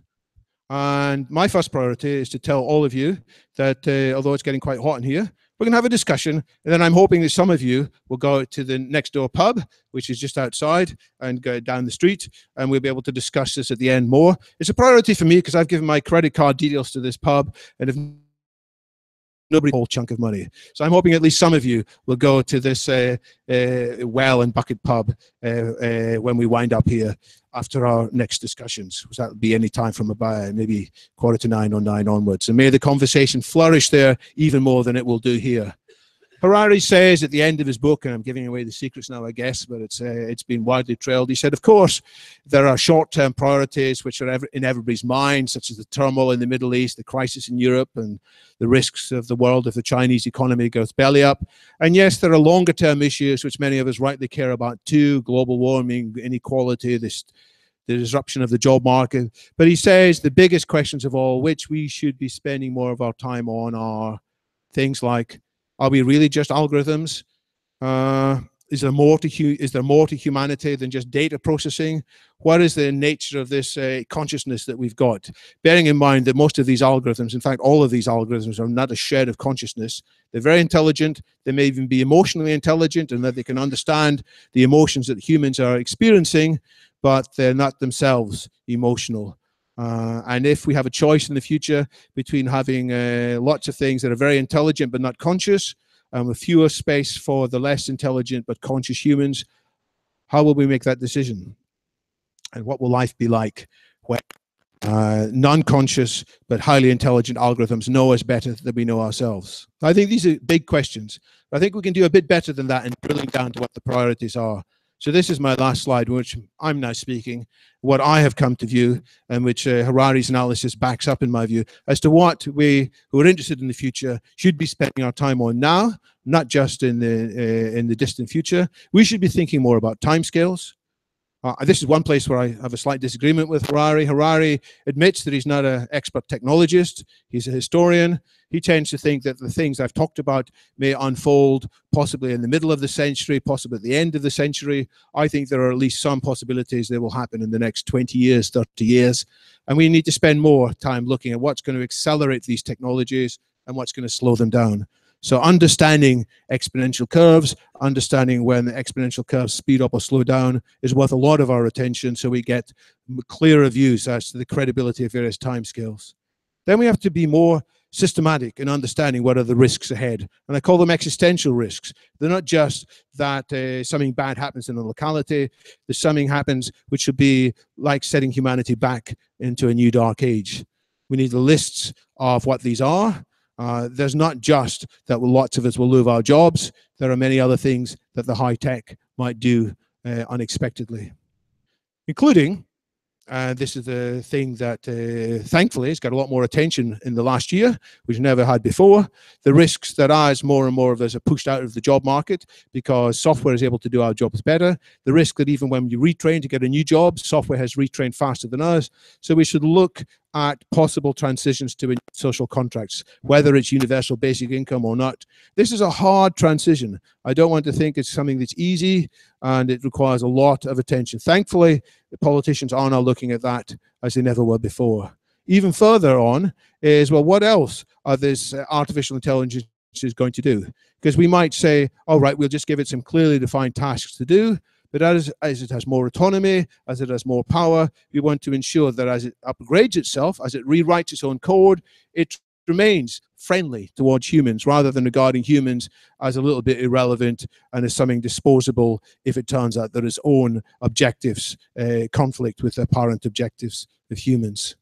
And my first priority is to tell all of you that although it's getting quite hot in here, we're going to have a discussion, and then I'm hoping that some of you will go to the next door pub, which is just outside, and go down the street, and we'll be able to discuss this at the end more. It's a priority for me because I've given my credit card details to this pub, and if nobody whole chunk of money. So I'm hoping at least some of you will go to this well and bucket pub when we wind up here after our next discussions. So that'll be any time from about maybe 9:15 or 9 onwards. And may the conversation flourish there even more than it will do here. Harari says at the end of his book, and I'm giving away the secrets now, I guess, but it's been widely trailed. He said, of course, there are short-term priorities which are in everybody's mind, such as the turmoil in the Middle East, the crisis in Europe, and the risks of the world if the Chinese economy goes belly up. And yes, there are longer-term issues which many of us rightly care about too: global warming, inequality, the disruption of the job market. But he says the biggest questions of all, which we should be spending more of our time on, are things like, are we really just algorithms? Is there more to humanity than just data processing? What is the nature of this consciousness that we've got? Bearing in mind that most of these algorithms, in fact, all of these algorithms, are not a shred of consciousness. They're very intelligent. They may even be emotionally intelligent, and that they can understand the emotions that humans are experiencing, but they're not themselves emotional. And if we have a choice in the future between having lots of things that are very intelligent but not conscious, with fewer space for the less intelligent but conscious humans, how will we make that decision? And what will life be like when non-conscious but highly intelligent algorithms know us better than we know ourselves? I think these are big questions. I think we can do a bit better than that in drilling down to what the priorities are. So this is my last slide, which I'm now speaking, what I have come to view, and which Harari's analysis backs up in my view, as to what we who are interested in the future should be spending our time on now, not just in the distant future. We should be thinking more about timescales. This is one place where I have a slight disagreement with Harari. Harari admits that he's not an expert technologist. He's a historian. He tends to think that the things I've talked about may unfold possibly in the middle of the century, possibly at the end of the century. I think there are at least some possibilities they will happen in the next 20 years, 30 years. And we need to spend more time looking at what's going to accelerate these technologies and what's going to slow them down. So understanding exponential curves, understanding when the exponential curves speed up or slow down, is worth a lot of our attention, so we get clearer views as to the credibility of various timescales. Then we have to be more systematic in understanding what are the risks ahead. And I call them existential risks. They're not just that something bad happens in a locality. There's something happens which should be like setting humanity back into a new dark age. We need the lists of what these are. There's not just that lots of us will lose our jobs. There are many other things that the high tech might do unexpectedly, including, this is the thing that thankfully has got a lot more attention in the last year, which never had before, the risks that as more and more of us are pushed out of the job market because software is able to do our jobs better, the risk that even when you retrain to get a new job, software has retrained faster than us. So we should look at possible transitions to social contracts, whether it's universal basic income or not. This is a hard transition. I don't want to think it's something that's easy, and it requires a lot of attention. Thankfully, the politicians are now looking at that as they never were before. Even further on is, well, what else are this artificial intelligence is going to do? Because we might say, all right, we'll just give it some clearly defined tasks to do, but as it has more autonomy, as it has more power, we want to ensure that as it upgrades itself, as it rewrites its own code, it remains friendly towards humans, rather than regarding humans as a little bit irrelevant and as something disposable if it turns out that its own objectives conflict with the apparent objectives of humans.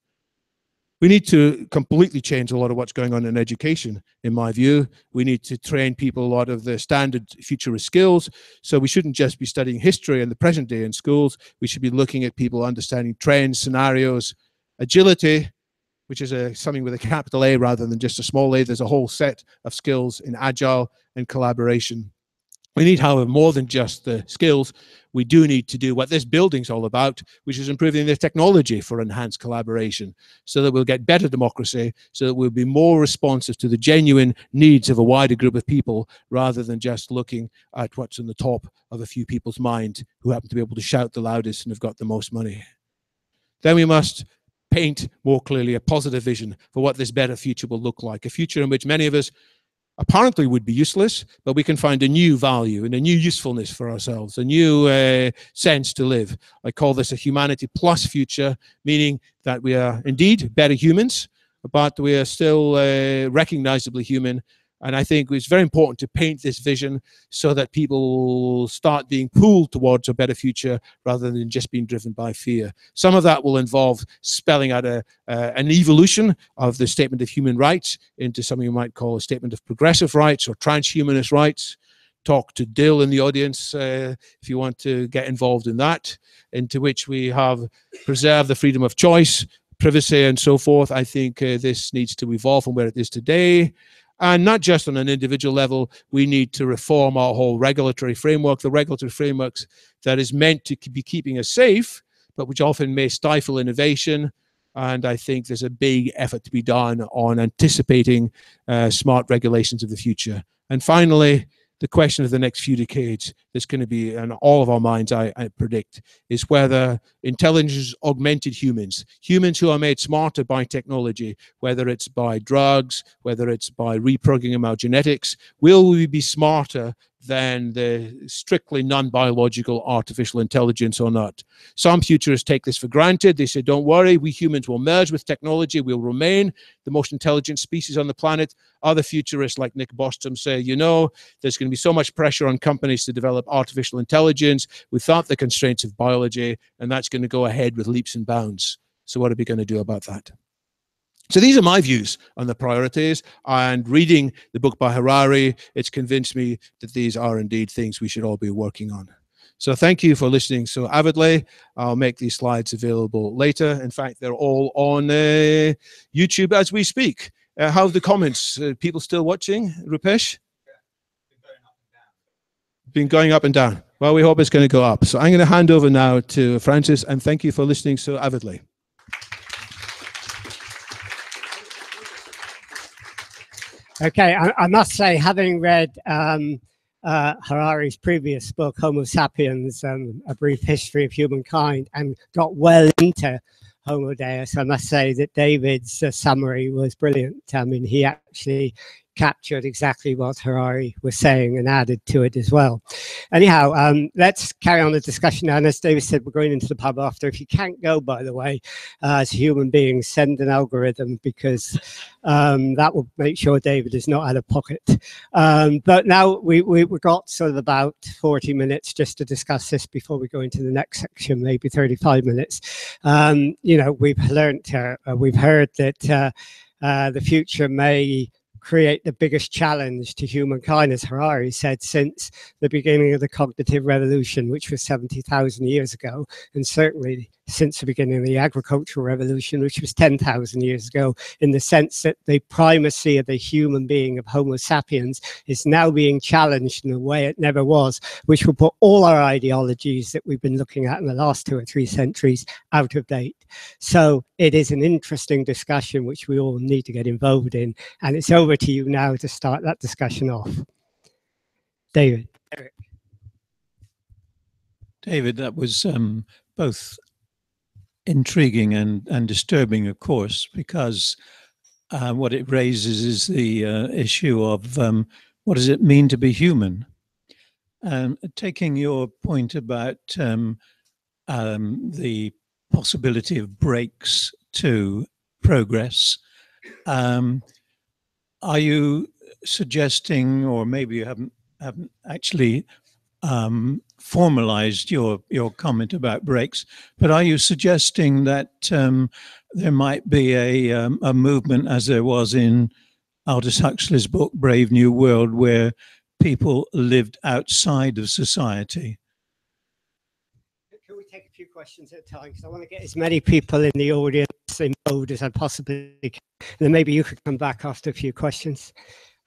We need to completely change a lot of what's going on in education, in my view. We need to train people a lot of the standard futurist skills. So we shouldn't just be studying history in the present day in schools. We should be looking at people understanding trends, scenarios, agility, which is something with a capital A rather than just a small a. There's a whole set of skills in agile and collaboration. We need, however, more than just the skills. We do need to do what this building's all about, which is improving the technology for enhanced collaboration, so that we'll get better democracy, so that we'll be more responsive to the genuine needs of a wider group of people, rather than just looking at what's on the top of a few people's mind who happen to be able to shout the loudest and have got the most money. Then we must paint more clearly a positive vision for what this better future will look like, a future in which many of us apparently would be useless, but we can find a new value and a new usefulness for ourselves, a new sense to live. I call this a humanity plus future, meaning that we are indeed better humans, but we are still recognizably human. And I think it's very important to paint this vision so that people start being pulled towards a better future rather than just being driven by fear. Some of that will involve spelling out an evolution of the statement of human rights into something you might call a statement of progressive rights or transhumanist rights. Talk to Dill in the audience if you want to get involved in that, into which we have preserved the freedom of choice, privacy, and so forth. I think this needs to evolve from where it is today. And not just on an individual level, we need to reform our whole regulatory framework, the regulatory frameworks that is meant to be keeping us safe, but which often may stifle innovation. And I think there's a big effort to be done on anticipating smart regulations of the future. And finally, the question of the next few decades that's going to be in all of our minds, I predict, is whether intelligence augmented humans, humans who are made smarter by technology, whether it's by drugs, whether it's by reprogramming our genetics, will we be smarter than the strictly non-biological artificial intelligence or not? Some futurists take this for granted. They say, don't worry, we humans will merge with technology. We'll remain the most intelligent species on the planet. Other futurists like Nick Bostrom say, you know, there's going to be so much pressure on companies to develop artificial intelligence without the constraints of biology, and that's going to go ahead with leaps and bounds. So what are we going to do about that? So these are my views on the priorities, and reading the book by Harari, it's convinced me that these are indeed things we should all be working on. So thank you for listening so avidly. I'll make these slides available later. In fact, they're all on YouTube as we speak. How are the comments? People still watching, Rupesh? Been going up and down. Well, we hope it's going to go up. So I'm going to hand over now to Francis, and thank you for listening so avidly. Okay, I must say, having read Harari's previous book, Homo Sapiens, A Brief History of Humankind, and got well into Homo Deus, I must say that David's summary was brilliant. I mean, he actually captured exactly what Harari was saying and added to it as well. Anyhow, let's carry on the discussion now. And as David said, we're going into the pub after. If you can't go, by the way, as a human being, send an algorithm, because that will make sure David is not out of pocket. But now we've got sort of about 40 minutes just to discuss this before we go into the next section, maybe 35 minutes. You know, we've heard that the future may create the biggest challenge to humankind, as Harari said, since the beginning of the cognitive revolution, which was 70,000 years ago, and certainly since the beginning of the agricultural revolution, which was 10,000 years ago, in the sense that the primacy of the human being, of Homo sapiens, is now being challenged in a way it never was, which will put all our ideologies that we've been looking at in the last 2 or 3 centuries out of date. So it is an interesting discussion which we all need to get involved in, and it's over to you now to start that discussion off. David. David, that was both intriguing and disturbing, of course, because what it raises is the issue of what does it mean to be human? Taking your point about the possibility of breaks to progress, are you suggesting, or maybe you haven't actually formalized your comment about breaks, but are you suggesting that there might be a movement, as there was in Aldous Huxley's book Brave New World, where people lived outside of society? Can we take a few questions at a time? Because I want to get as many people in the audience involved as I possibly can. And then maybe you could come back after a few questions.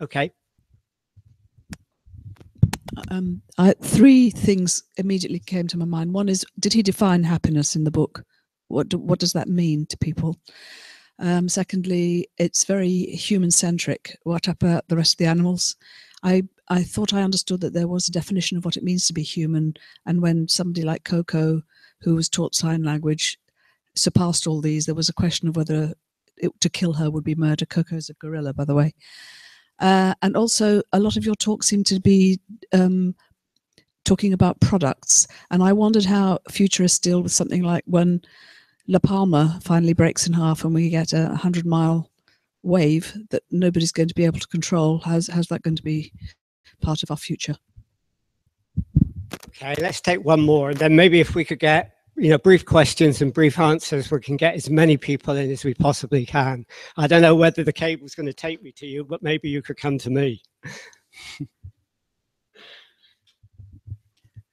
Okay. Three things immediately came to my mind. One is, did he define happiness in the book? What does that mean to people? Secondly, it's very human-centric. What about the rest of the animals? I thought I understood that there was a definition of what it means to be human, and when somebody like Coco, who was taught sign language, surpassed all these, there was a question of whether to kill her would be murder. Coco's a gorilla, by the way. And also, a lot of your talk seemed to be talking about products, and I wondered how futurists deal with something like when La Palma finally breaks in half and we get a 100-mile wave that nobody's going to be able to control. How's that going to be part of our future? Okay, let's take one more, and then maybe if we could get brief questions and brief answers, we can get as many people in as we possibly can. I don't know whether the cable's going to take me to you, but maybe you could come to me.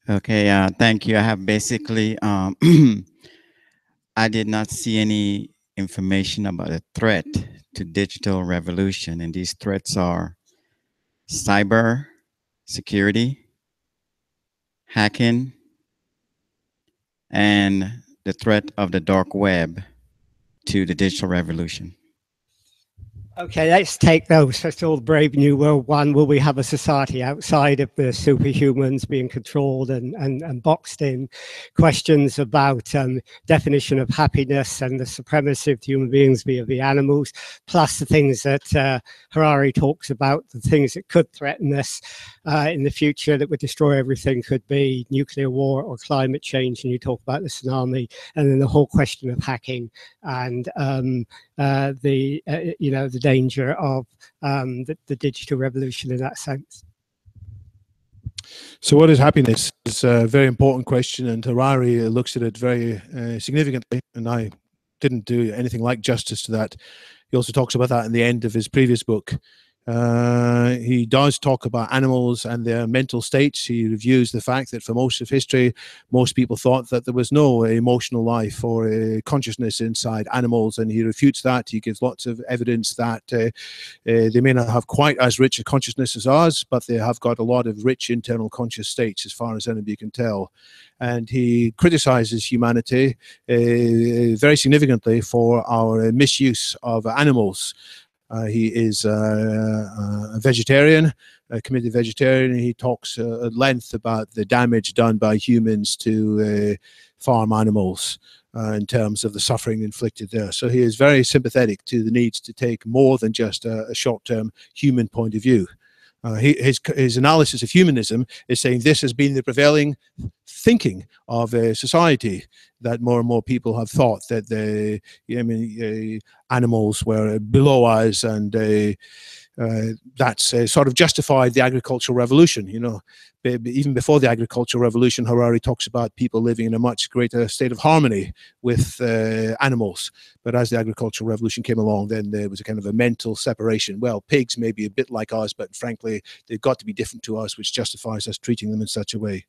Okay, thank you. I have basically, I did not see any information about a threat to digital revolution, and these threats are cyber security, hacking, and the threat of the dark web to the digital revolution. Okay, let's take those. First of all, Brave New World one, will we have a society outside of the superhumans being controlled and boxed in? Questions about definition of happiness and the supremacy of human beings via the animals, plus the things that Harari talks about, the things that could threaten us in the future that would destroy everything, could be nuclear war or climate change, and you talk about the tsunami, and then the whole question of hacking and the danger of the digital revolution in that sense. So what is happiness? It's a very important question, and Harari looks at it very significantly, and I didn't do anything like justice to that. He also talks about that in the end of his previous book. He does talk about animals and their mental states. He reviews the fact that for most of history, most people thought that there was no emotional life or consciousness inside animals, and he refutes that. He gives lots of evidence that they may not have quite as rich a consciousness as ours, but they have got a lot of rich internal conscious states as far as anybody can tell. And he criticizes humanity very significantly for our misuse of animals. He is a vegetarian, a committed vegetarian, and he talks at length about the damage done by humans to farm animals in terms of the suffering inflicted there. So he is very sympathetic to the needs to take more than just a short-term human point of view. His analysis of humanism is saying this has been the prevailing thinking of society, that more and more people have thought that animals were below us, and that's sort of justified the agricultural revolution. Even before the agricultural revolution, Harari talks about people living in a much greater state of harmony with animals. But as the agricultural revolution came along, then there was a kind of a mental separation. Well, pigs may be a bit like us, but frankly, they've got to be different to us, which justifies us treating them in such a way.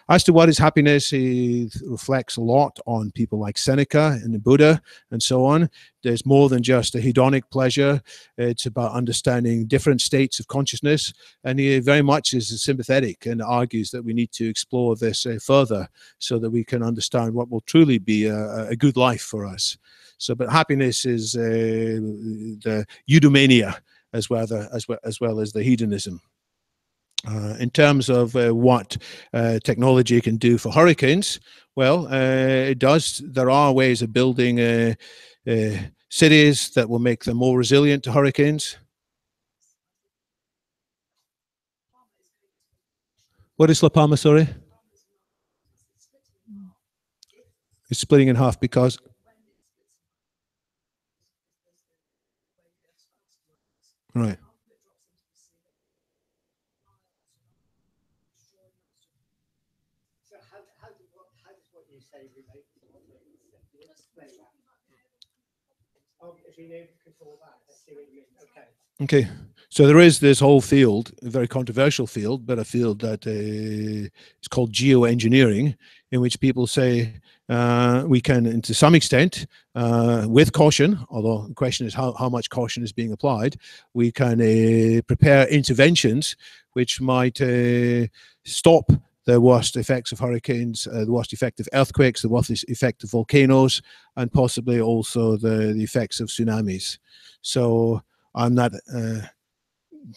As to what is happiness, he reflects a lot on people like Seneca and the Buddha and so on. There's more than just a hedonic pleasure. It's about understanding different states of consciousness, and he very much is sympathetic and argues that we need to explore this further so that we can understand what will truly be a good life for us. So, but happiness is the eudaimonia as well as the hedonism. In terms of what technology can do for hurricanes, well, it does. There are ways of building cities that will make them more resilient to hurricanes. What is La Palma, sorry? It's splitting in half because... Right. you say relate to what you explain that. Oh, if you need to control that, I see what you mean. Okay. Okay, so there is this whole field, a very controversial field, but a field that is called geoengineering, in which people say we can, and to some extent, with caution, although the question is how much caution is being applied, we can prepare interventions which might stop the worst effects of hurricanes, the worst effect of earthquakes, the worst effect of volcanoes, and possibly also the effects of tsunamis. So I'm not,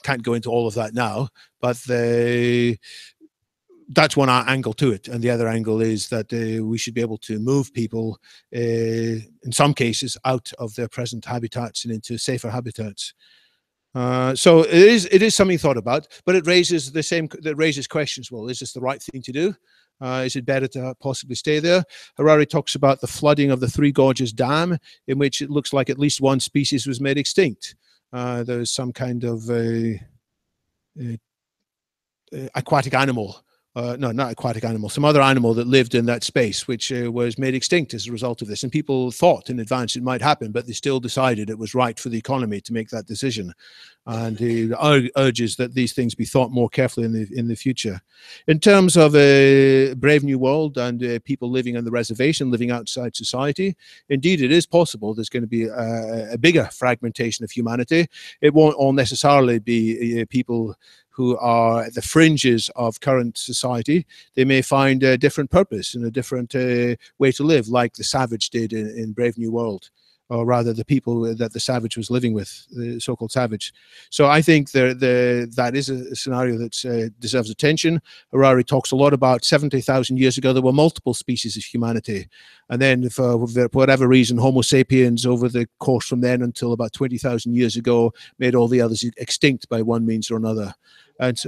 can't go into all of that now, but that's one angle to it. And the other angle is that we should be able to move people, in some cases, out of their present habitats and into safer habitats. So it is something thought about, but it raises questions. Well, is this the right thing to do? Is it better to possibly stay there? Harari talks about the flooding of the Three Gorges Dam, in which it looks like at least one species was made extinct. There's some kind of aquatic animal. No, not aquatic animal, some other animal that lived in that space, which was made extinct as a result of this. And people thought in advance it might happen, but they still decided it was right for the economy to make that decision. And he urges that these things be thought more carefully in the future. In terms of a Brave New World and people living on the reservation, living outside society, indeed it is possible there's going to be a bigger fragmentation of humanity. It won't all necessarily be people who are at the fringes of current society. They may find a different purpose and a different way to live, like the savage did in Brave New World, or rather the people that the savage was living with, the so-called savage. So I think that is a scenario that deserves attention. Harari talks a lot about 70,000 years ago, there were multiple species of humanity. And then for whatever reason, Homo sapiens, over the course from then until about 20,000 years ago, made all the others extinct by one means or another. And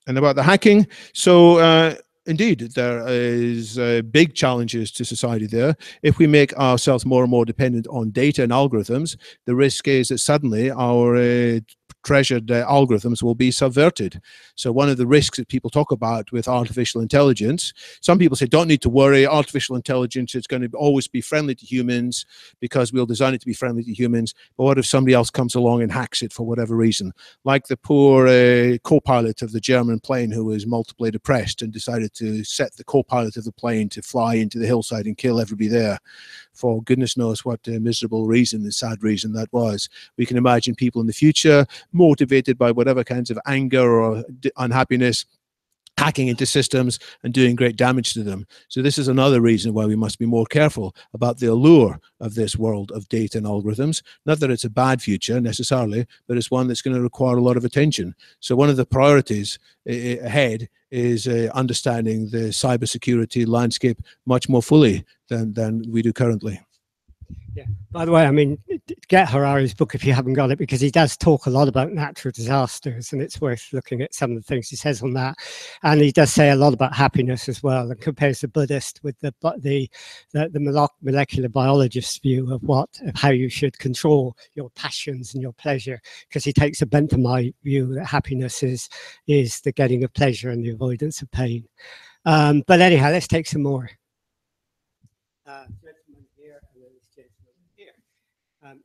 about the hacking, so indeed, there is big challenges to society there. If we make ourselves more and more dependent on data and algorithms, the risk is that suddenly our treasured algorithms will be subverted. So one of the risks that people talk about with artificial intelligence, some people say, don't need to worry, artificial intelligence is going to always be friendly to humans because we'll design it to be friendly to humans. But what if somebody else comes along and hacks it for whatever reason? Like the poor co-pilot of the German plane who was multiply depressed and decided to set the co-pilot of the plane to fly into the hillside and kill everybody there. For goodness knows what miserable reason and sad reason that was. We can imagine people in the future motivated by whatever kinds of anger or unhappiness, hacking into systems and doing great damage to them. So this is another reason why we must be more careful about the allure of this world of data and algorithms. Not that it's a bad future necessarily, but it's one that's going to require a lot of attention. So one of the priorities ahead is understanding the cybersecurity landscape much more fully than we do currently. Yeah. By the way, I mean, get Harari's book if you haven't got it, because he does talk a lot about natural disasters, and it's worth looking at some of the things he says on that. And he does say a lot about happiness as well, and compares the Buddhist with the molecular biologist's view of how you should control your passions and your pleasure, because he takes a bent to my view that happiness is the getting of pleasure and the avoidance of pain. But anyhow, let's take some more.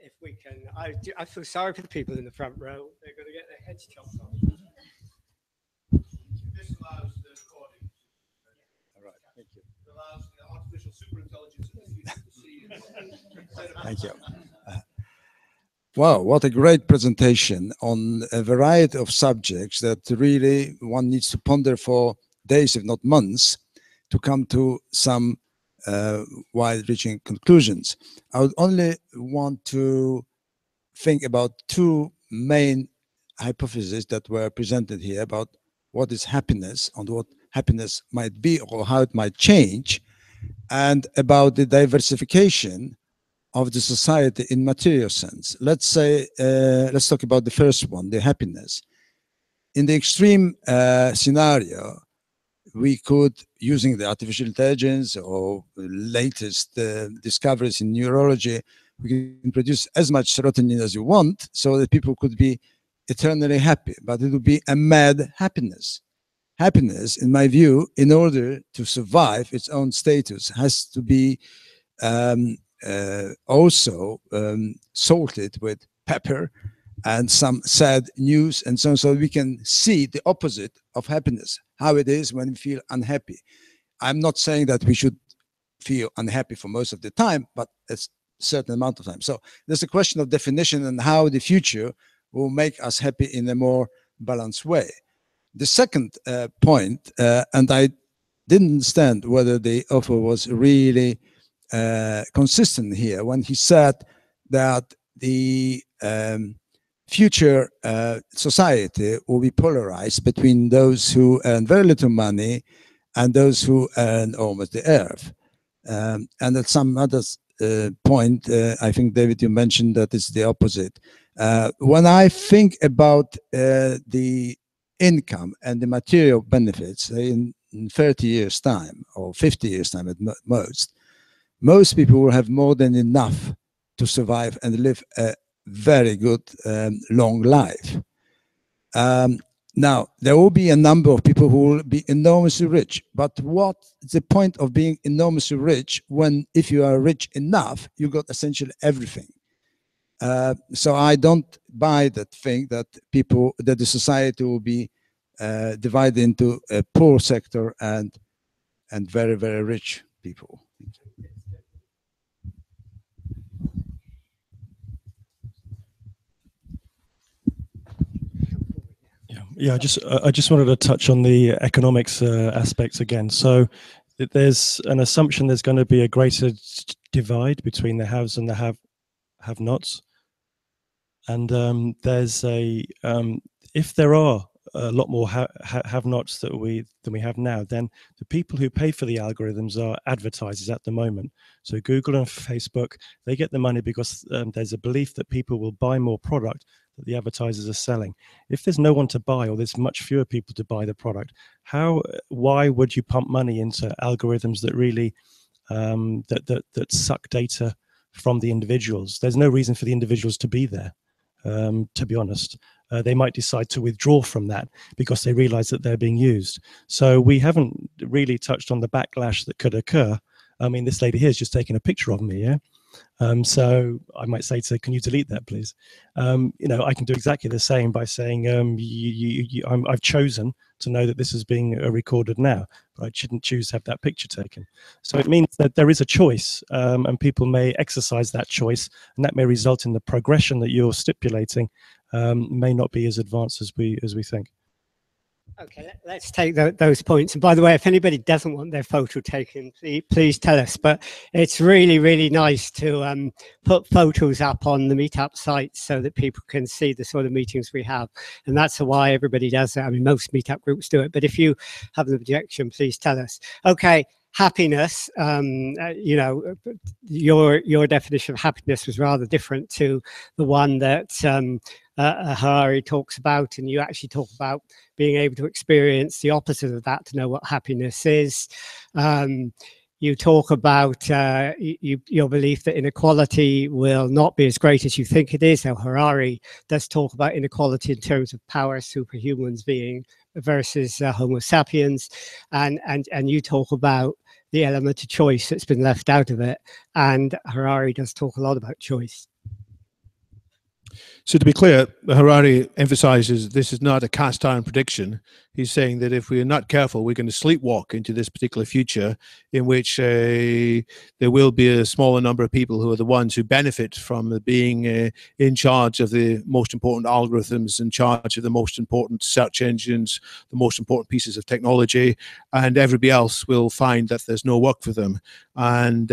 If we can, I feel sorry for the people in the front row. They're going to get their heads chopped off. This allows the recording. All right, thank you. It allows the artificial superintelligence to see. Thank you. Wow, what a great presentation on a variety of subjects that really one needs to ponder for days, if not months, to come to some wide-reaching conclusions. I would only want to think about two main hypotheses that were presented here about what is happiness and what happiness might be or how it might change, and about the diversification of the society in material sense. Let's say, let's talk about the first one, the happiness. In the extreme scenario, we could, using the artificial intelligence or latest discoveries in neurology, we can produce as much serotonin as you want so that people could be eternally happy, but it would be a mad happiness. happiness, in my view, in order to survive its own status, has to be also salted with pepper and some sad news and so on, so we can see the opposite of happiness, how it is when we feel unhappy. I'm not saying that we should feel unhappy for most of the time, but it's a certain amount of time. So there's a question of definition and how the future will make us happy in a more balanced way. The second point, and I didn't understand whether the author was really consistent here when he said that the future society will be polarized between those who earn very little money and those who earn almost the earth. And at some other point, I think, David, you mentioned that it's the opposite. When I think about the income and the material benefits in 30 years' time or 50 years' time at most people will have more than enough to survive and live a very good long life. Now, there will be a number of people who will be enormously rich, but what's the point of being enormously rich when, if you are rich enough, you got essentially everything? So I don't buy that thing that the society will be divided into a poor sector and very, very rich people. Yeah, I just wanted to touch on the economics aspects again. So there's an assumption there's going to be a greater divide between the haves and the have-nots. And there's if there are a lot more have-nots than we have now, then the people who pay for the algorithms are advertisers at the moment. So Google and Facebook, they get the money because there's a belief that people will buy more product that the advertisers are selling. If there's no one to buy, or there's much fewer people to buy the product, why would you pump money into algorithms that really that suck data from the individuals? There's no reason for the individuals to be there, to be honest. They might decide to withdraw from that because they realize that they're being used. So we haven't really touched on the backlash that could occur. I mean, this lady here is just taking a picture of me, yeah? So I might say to her, can you delete that, please? You know, I can do exactly the same by saying, I've chosen to know that this is being recorded now, but I shouldn't choose to have that picture taken. So it means that there is a choice, and people may exercise that choice, and that may result in the progression that you're stipulating may not be as advanced as we think. Okay, let's take those points. And by the way, if anybody doesn't want their photo taken, please tell us. But it's really, really nice to put photos up on the meetup sites so that people can see the sort of meetings we have. And that's why everybody does it. I mean, most meetup groups do it. But if you have an objection, please tell us. Okay, happiness. You know, your definition of happiness was rather different to the one that Harari talks about, and you actually talk about being able to experience the opposite of that to know what happiness is. You talk about your belief that inequality will not be as great as you think it is. Now, Harari does talk about inequality in terms of power, superhumans being versus Homo sapiens, and you talk about the element of choice that's been left out of it. And Harari does talk a lot about choice. So to be clear, Harari emphasizes this is not a cast iron prediction. He's saying that if we're not careful, we're going to sleepwalk into this particular future in which there will be a smaller number of people who are the ones who benefit from being in charge of the most important algorithms, in charge of the most important search engines, the most important pieces of technology, and everybody else will find that there's no work for them. And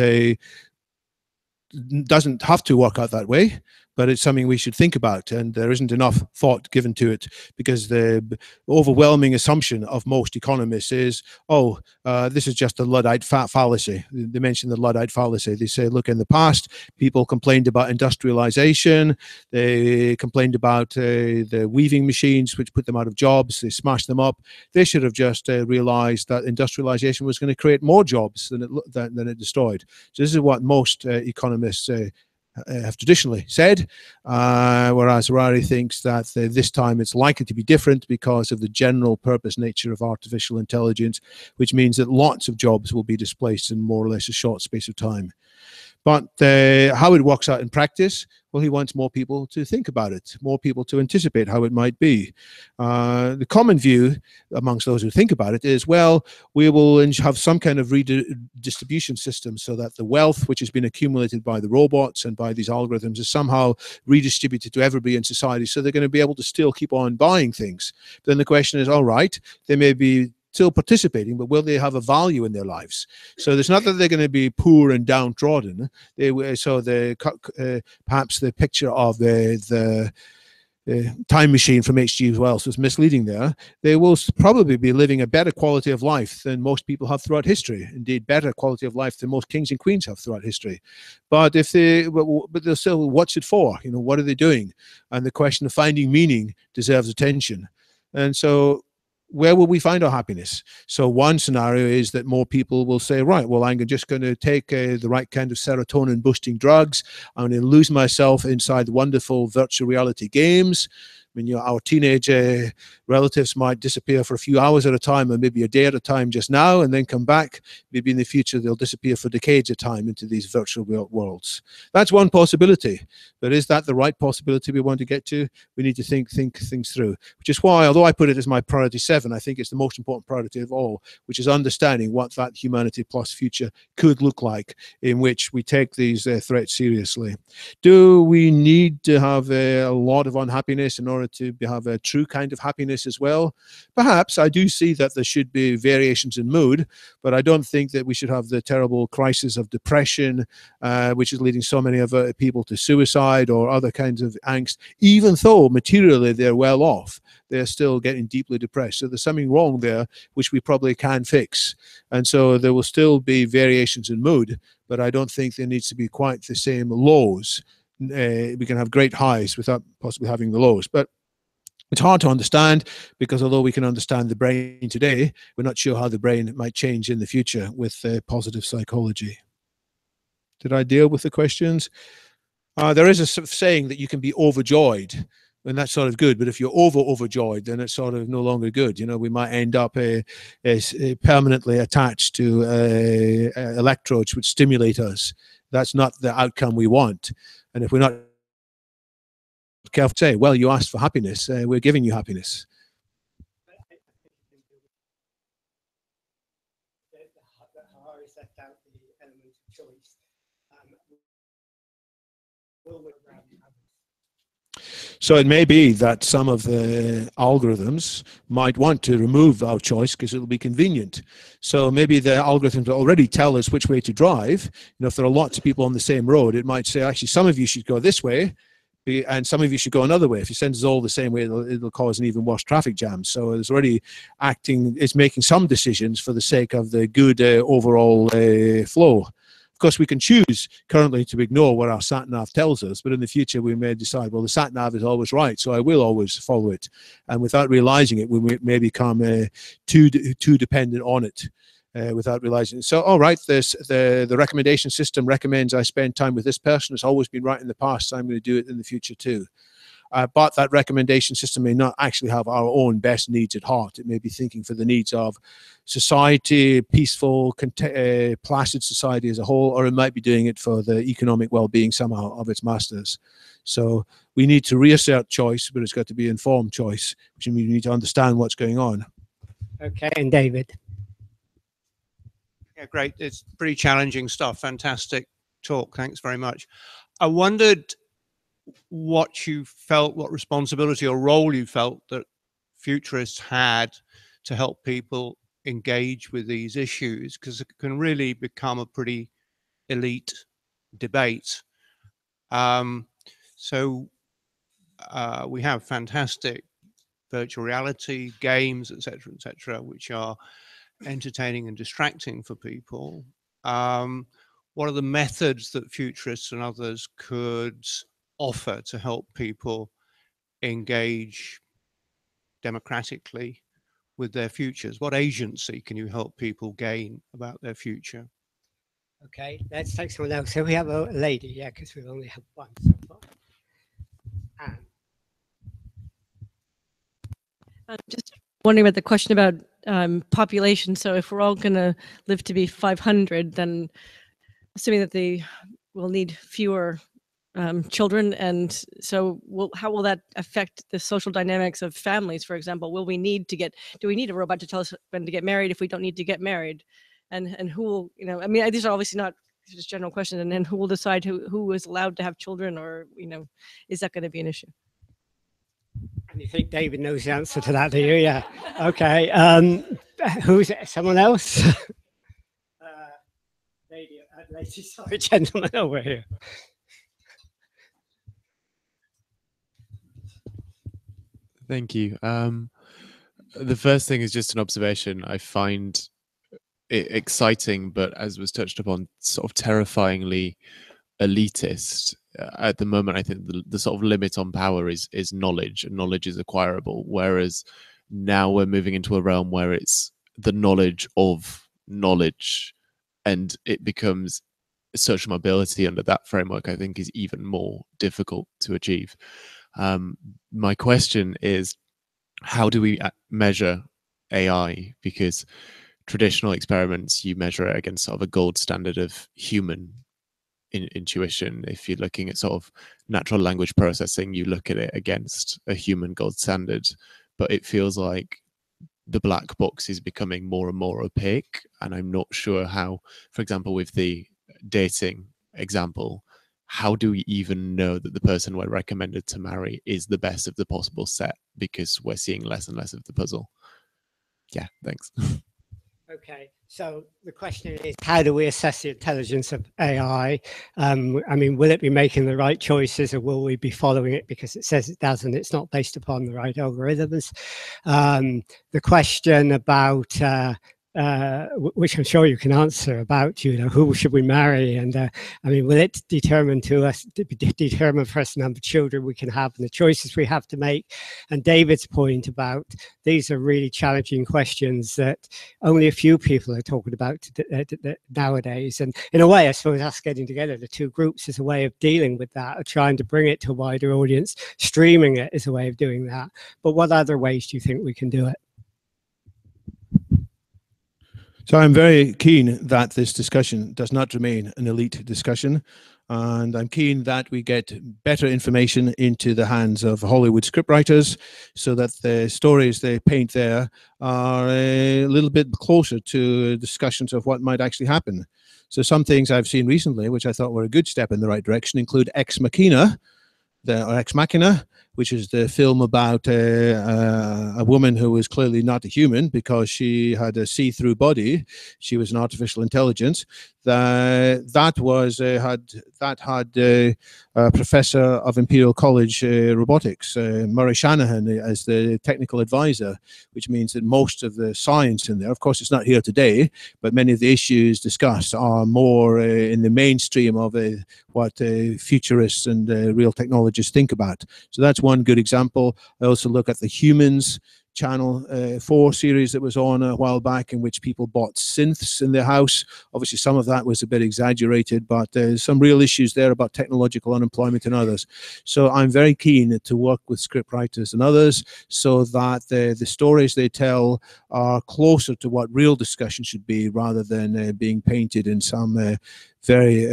doesn't have to work out that way, but it's something we should think about, and there isn't enough thought given to it because the overwhelming assumption of most economists is, oh, this is just a Luddite fallacy. They mention the Luddite fallacy. They say, look, in the past, people complained about industrialization. They complained about the weaving machines, which put them out of jobs. They smashed them up. They should have just realized that industrialization was going to create more jobs than it destroyed. So this is what most economists have traditionally said, whereas Harari thinks that this time it's likely to be different because of the general purpose nature of artificial intelligence, which means that lots of jobs will be displaced in more or less a short space of time. But how it works out in practice, well, he wants more people to think about it, more people to anticipate how it might be. The common view amongst those who think about it is, well, we will have some kind of redistribution system so that the wealth which has been accumulated by the robots and by these algorithms is somehow redistributed to everybody in society, so they're going to be able to still keep on buying things. Then the question is, all right, they may be still participating, but will they have a value in their lives? So it's not that they're going to be poor and downtrodden. Perhaps the picture of the time machine from H.G. Wells was misleading there. They will probably be living a better quality of life than most people have throughout history. Indeed, better quality of life than most kings and queens have throughout history. But they'll still, what's it for? You know, what are they doing? And the question of finding meaning deserves attention. And so, where will we find our happiness? So one scenario is that more people will say, right, well, I'm just going to take the right kind of serotonin boosting drugs. I'm going to lose myself inside wonderful virtual reality games. I mean, our teenage relatives might disappear for a few hours at a time and maybe a day at a time just now, and then come back. Maybe in the future, they'll disappear for decades at a time into these virtual worlds. That's one possibility. But is that the right possibility we want to get to? We need to think things through, which is why, although I put it as my priority 7, I think it's the most important priority of all, which is understanding what that humanity plus future could look like, in which we take these threats seriously. Do we need to have a lot of unhappiness in order to have a true kind of happiness as well? Perhaps. I do see that there should be variations in mood, but I don't think that we should have the terrible crisis of depression, which is leading so many of people to suicide or other kinds of angst. Even though materially they're well off, they're still getting deeply depressed. So there's something wrong there, which we probably can fix. And so there will still be variations in mood, but I don't think there needs to be quite the same lows. We can have great highs without possibly having the lows. But it's hard to understand, because although we can understand the brain today, we're not sure how the brain might change in the future with positive psychology. Did I deal with the questions? There is a saying that you can be overjoyed, and that's sort of good. But if you're overjoyed, then it's sort of no longer good. You know, we might end up permanently attached to electrodes which stimulate us. That's not the outcome we want. And if we're not careful to say, well, you asked for happiness, we're giving you happiness. So it may be that some of the algorithms might want to remove our choice because it'll be convenient. So maybe the algorithms already tell us which way to drive. You know, if there are lots of people on the same road, it might say, actually, some of you should go this way, and some of you should go another way. If you send us all the same way, it'll cause an even worse traffic jam. So it's already it's making some decisions for the sake of the good overall flow. Of course, we can choose currently to ignore what our sat-nav tells us, but in the future we may decide, well, the sat-nav is always right, so I will always follow it. And without realizing it, we may become too dependent on it without realizing it. So, all right, the recommendation system recommends I spend time with this person. It's always been right in the past, so I'm going to do it in the future too. But that recommendation system may not actually have our own best needs at heart. It may be thinking for the needs of society, peaceful, placid society as a whole, or it might be doing it for the economic well-being somehow of its masters. So we need to reassert choice, but it's got to be informed choice, which means we need to understand what's going on. Okay, and David. Yeah, great. It's pretty challenging stuff. Fantastic talk. Thanks very much. I wondered what you felt, what responsibility or role you felt that futurists had to help people engage with these issues, because it can really become a pretty elite debate. So we have fantastic virtual reality games, etc., which are entertaining and distracting for people. What are the methods that futurists and others could offer to help people engage democratically with their futures? What agency can you help people gain about their future? Okay, let's take someone else. So we have a lady, yeah, because we only have one so far. Anne. I'm just wondering about the question about population. So if we're all going to live to be 500, then assuming that we'll need fewer children, and so how will that affect the social dynamics of families? For example, do we need a robot to tell us when to get married if we don't need to get married? And who will, I mean, these are obviously not just general questions. And then who will decide who is allowed to have children, or is that going to be an issue? And you think David knows the answer to that, do you? Yeah. Okay. Who's it? Someone else? Lady, sorry, gentleman over here. Thank you. The first thing is just an observation. I find it exciting, but as was touched upon, sort of terrifyingly elitist. At the moment, I think the sort of limit on power is knowledge, and knowledge is acquirable. Whereas now we're moving into a realm where it's the knowledge of knowledge, and it becomes social mobility under that framework, I think, is even more difficult to achieve. My question is, how do we measure AI? Because traditional experiments, you measure it against sort of a gold standard of human intuition. If you're looking at sort of natural language processing, you look at it against a human gold standard. But it feels like the black box is becoming more and more opaque. And I'm not sure how, for example, with the dating example, how do we even know that the person we're recommended to marry is the best of the possible set, because we're seeing less and less of the puzzle? Yeah, thanks. Okay, so the question is, how do we assess the intelligence of AI? I mean, will it be making the right choices, or will we be following it because it says it does and it's not based upon the right algorithms? The question about which I'm sure you can answer, about who should we marry, and I mean, will it determine for us the number of children we can have and the choices we have to make? And David's point about these are really challenging questions that only a few people are talking about nowadays. And in a way, I suppose us getting together, the two groups, is a way of dealing with that, of trying to bring it to a wider audience. Streaming it is a way of doing that. But what other ways do you think we can do it? So I'm very keen that this discussion does not remain an elite discussion, and I'm keen that we get better information into the hands of Hollywood scriptwriters so that the stories they paint there are a little bit closer to discussions of what might actually happen. So some things I've seen recently, which I thought were a good step in the right direction, include Ex Machina, or Ex Machina, which is the film about a woman who was clearly not a human because she had a see-through body. She was an artificial intelligence. That had a professor of Imperial College robotics, Murray Shanahan, as the technical advisor, which means that most of the science in there, of course, it's not here today, but many of the issues discussed are more in the mainstream of what futurists and real technologists think about. So that's one good example. I also look at the Humans Channel 4 series that was on a while back, in which people bought synths in their house. Obviously, some of that was a bit exaggerated, but there's some real issues there about technological unemployment and others. So I'm very keen to work with scriptwriters and others so that the stories they tell are closer to what real discussion should be, rather than being painted in some very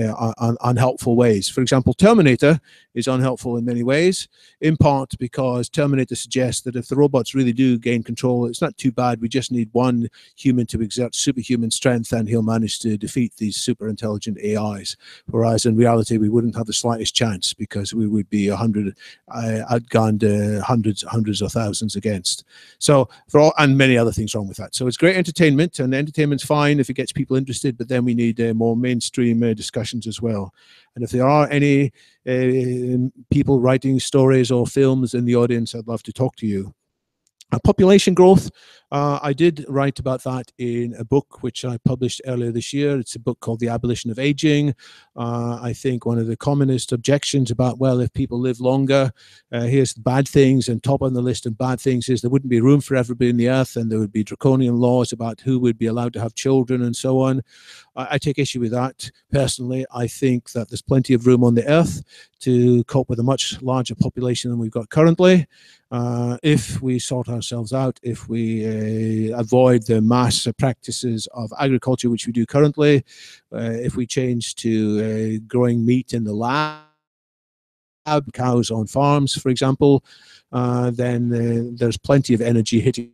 unhelpful ways. For example, Terminator is unhelpful in many ways, in part because Terminator suggests that if the robots really do gain control, it's not too bad. We just need one human to exert superhuman strength and he'll manage to defeat these super intelligent AIs. Whereas in reality, we wouldn't have the slightest chance because we would be outgunned hundreds or thousands against. So and many other things wrong with that. So it's great entertainment, and entertainment's fine if it gets people interested, but then we need more mainstream discussions as well. And if there are any people writing stories or films in the audience, I'd love to talk to you. Population growth, I did write about that in a book which I published earlier this year. It's a book called The Abolition of Aging. I think one of the commonest objections about, well, if people live longer, here's the bad things, and top on the list of bad things is there wouldn't be room for everybody in the earth, and there would be draconian laws about who would be allowed to have children and so on. I take issue with that personally. I think that there's plenty of room on the earth to cope with a much larger population than we've got currently. If we sort ourselves out, if we avoid the mass practices of agriculture, which we do currently, if we change to growing meat in the lab, cows on farms, for example, then there's plenty of energy hitting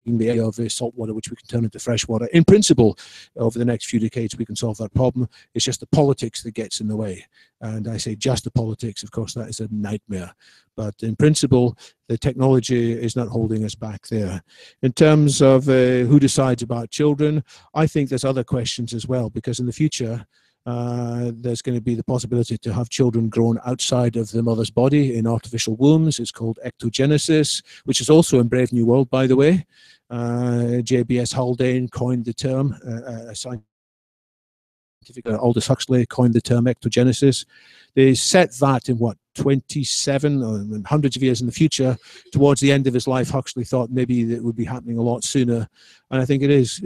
the area of salt water, which we can turn into fresh water. In principle, over the next few decades, we can solve that problem. It's just the politics that gets in the way. And I say just the politics, of course, that is a nightmare. But in principle, the technology is not holding us back there. In terms of who decides about children, I think there's other questions as well, because in the future, there's going to be the possibility to have children grown outside of the mother's body in artificial wombs. It's called ectogenesis, which is also in Brave New World, by the way. J.B.S. Haldane coined the term, Aldous Huxley coined the term ectogenesis. They set that in what, 27 or hundreds of years in the future. Towards the end of his life, Huxley thought maybe that would be happening a lot sooner. And I think it is,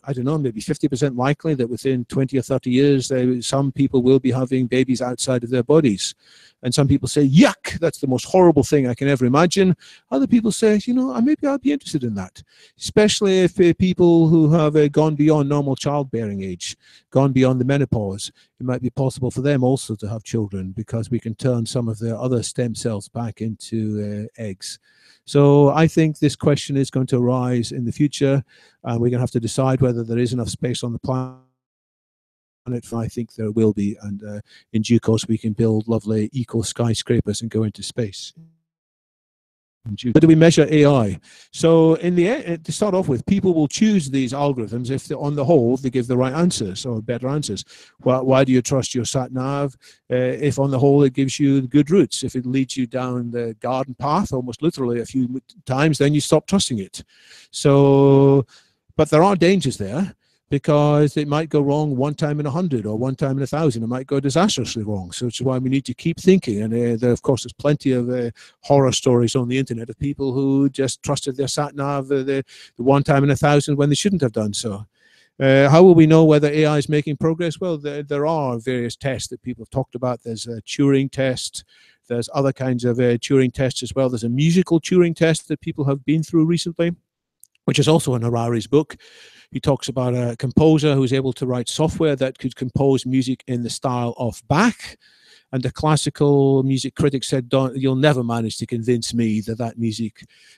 I don't know, maybe 50% likely that within 20 or 30 years, some people will be having babies outside of their bodies. And some people say, yuck, that's the most horrible thing I can ever imagine. Other people say, you know, maybe I'll be interested in that, especially if people who have gone beyond normal childbearing age, gone beyond the menopause, it might be possible for them also to have children, because we can turn some of their other stem cells back into eggs. So I think this question is going to arise in the future, and we're going to have to decide whether there is enough space on the planet. I think there will be, and in due course we can build lovely eco skyscrapers and go into space. How do we measure AI? So in the end, to start off with, people will choose these algorithms if on the whole they give the right answers or better answers. Well, why do you trust your sat nav if on the whole it gives you good routes? If it leads you down the garden path almost literally a few times, then you stop trusting it. So, but there are dangers there, because it might go wrong one time in 100 or one time in 1,000. It might go disastrously wrong. So which is why we need to keep thinking. And there, of course, there's plenty of horror stories on the internet of people who just trusted their sat nav the one time in 1,000 when they shouldn't have done so. How will we know whether AI is making progress? Well, there are various tests that people have talked about. There's a Turing test. There's other kinds of Turing tests as well. There's a musical Turing test that people have been through recently, which is also in Harari's book. He talks about a composer who's able to write software that could compose music in the style of Bach. And the classical music critic said, you'll never manage to convince me that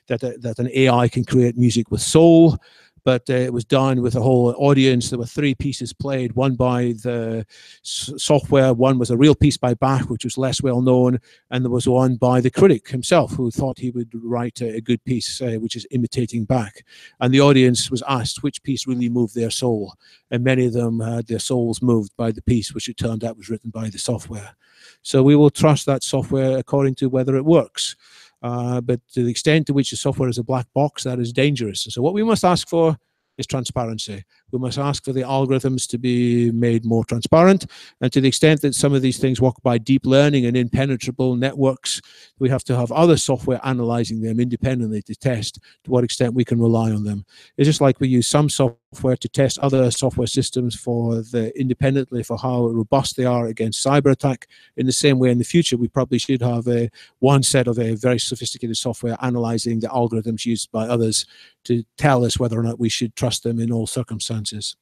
that an AI can create music with soul. But it was done with a whole audience. There were 3 pieces played, one by the software, one was a real piece by Bach, which was less well known, and there was one by the critic himself, who thought he would write a good piece, which is imitating Bach. And the audience was asked which piece really moved their soul, and many of them had their souls moved by the piece, which it turned out was written by the software. So we will trust that software according to whether it works. But to the extent to which the software is a black box, that is dangerous. So what we must ask for is transparency. We must ask for the algorithms to be made more transparent. And to the extent that some of these things work by deep learning and impenetrable networks, we have to have other software analyzing them independently to test to what extent we can rely on them. It's just like we use some software to test other software systems independently for how robust they are against cyber attack. In the same way, in the future, we probably should have one set of very sophisticated software analyzing the algorithms used by others to tell us whether or not we should trust them in all circumstances.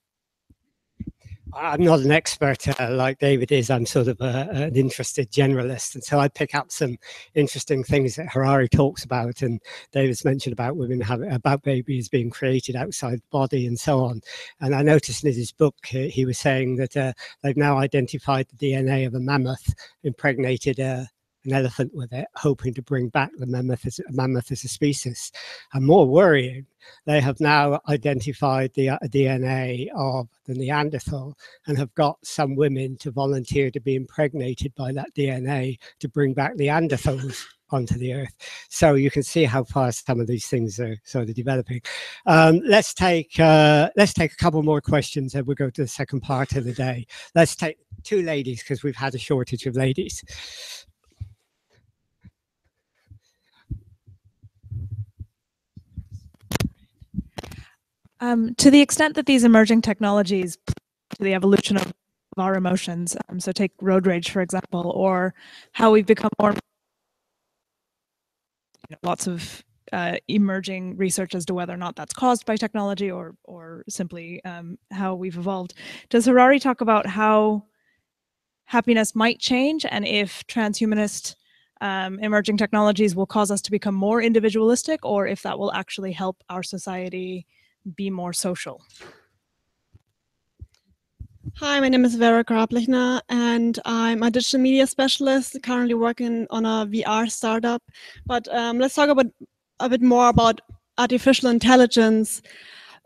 I'm not an expert like David is. I'm sort of an interested generalist, and so I pick up some interesting things that Harari talks about, and David's mentioned about women about babies being created outside the body and so on. And I noticed in his book he was saying that they've now identified the DNA of a mammoth, impregnated an elephant with it, hoping to bring back the mammoth as a species. And more worrying, they have now identified the DNA of the Neanderthal and have got some women to volunteer to be impregnated by that DNA to bring back Neanderthals. onto the Earth. So you can see how fast some of these things are sort of developing. Let's take a couple more questions, and we'll go to the second part of the day. Let's take 2 ladies, because we've had a shortage of ladies. To the extent that these emerging technologies to the evolution of our emotions, so take road rage, for example, or how we've become more, lots of emerging research as to whether or not that's caused by technology or simply how we've evolved. Does Harari talk about how happiness might change, and if transhumanist emerging technologies will cause us to become more individualistic, or if that will actually help our society be more social? Hi, my name is Vera Grablichner, and I'm a digital media specialist currently working on a VR startup. But let's talk about a bit more about artificial intelligence.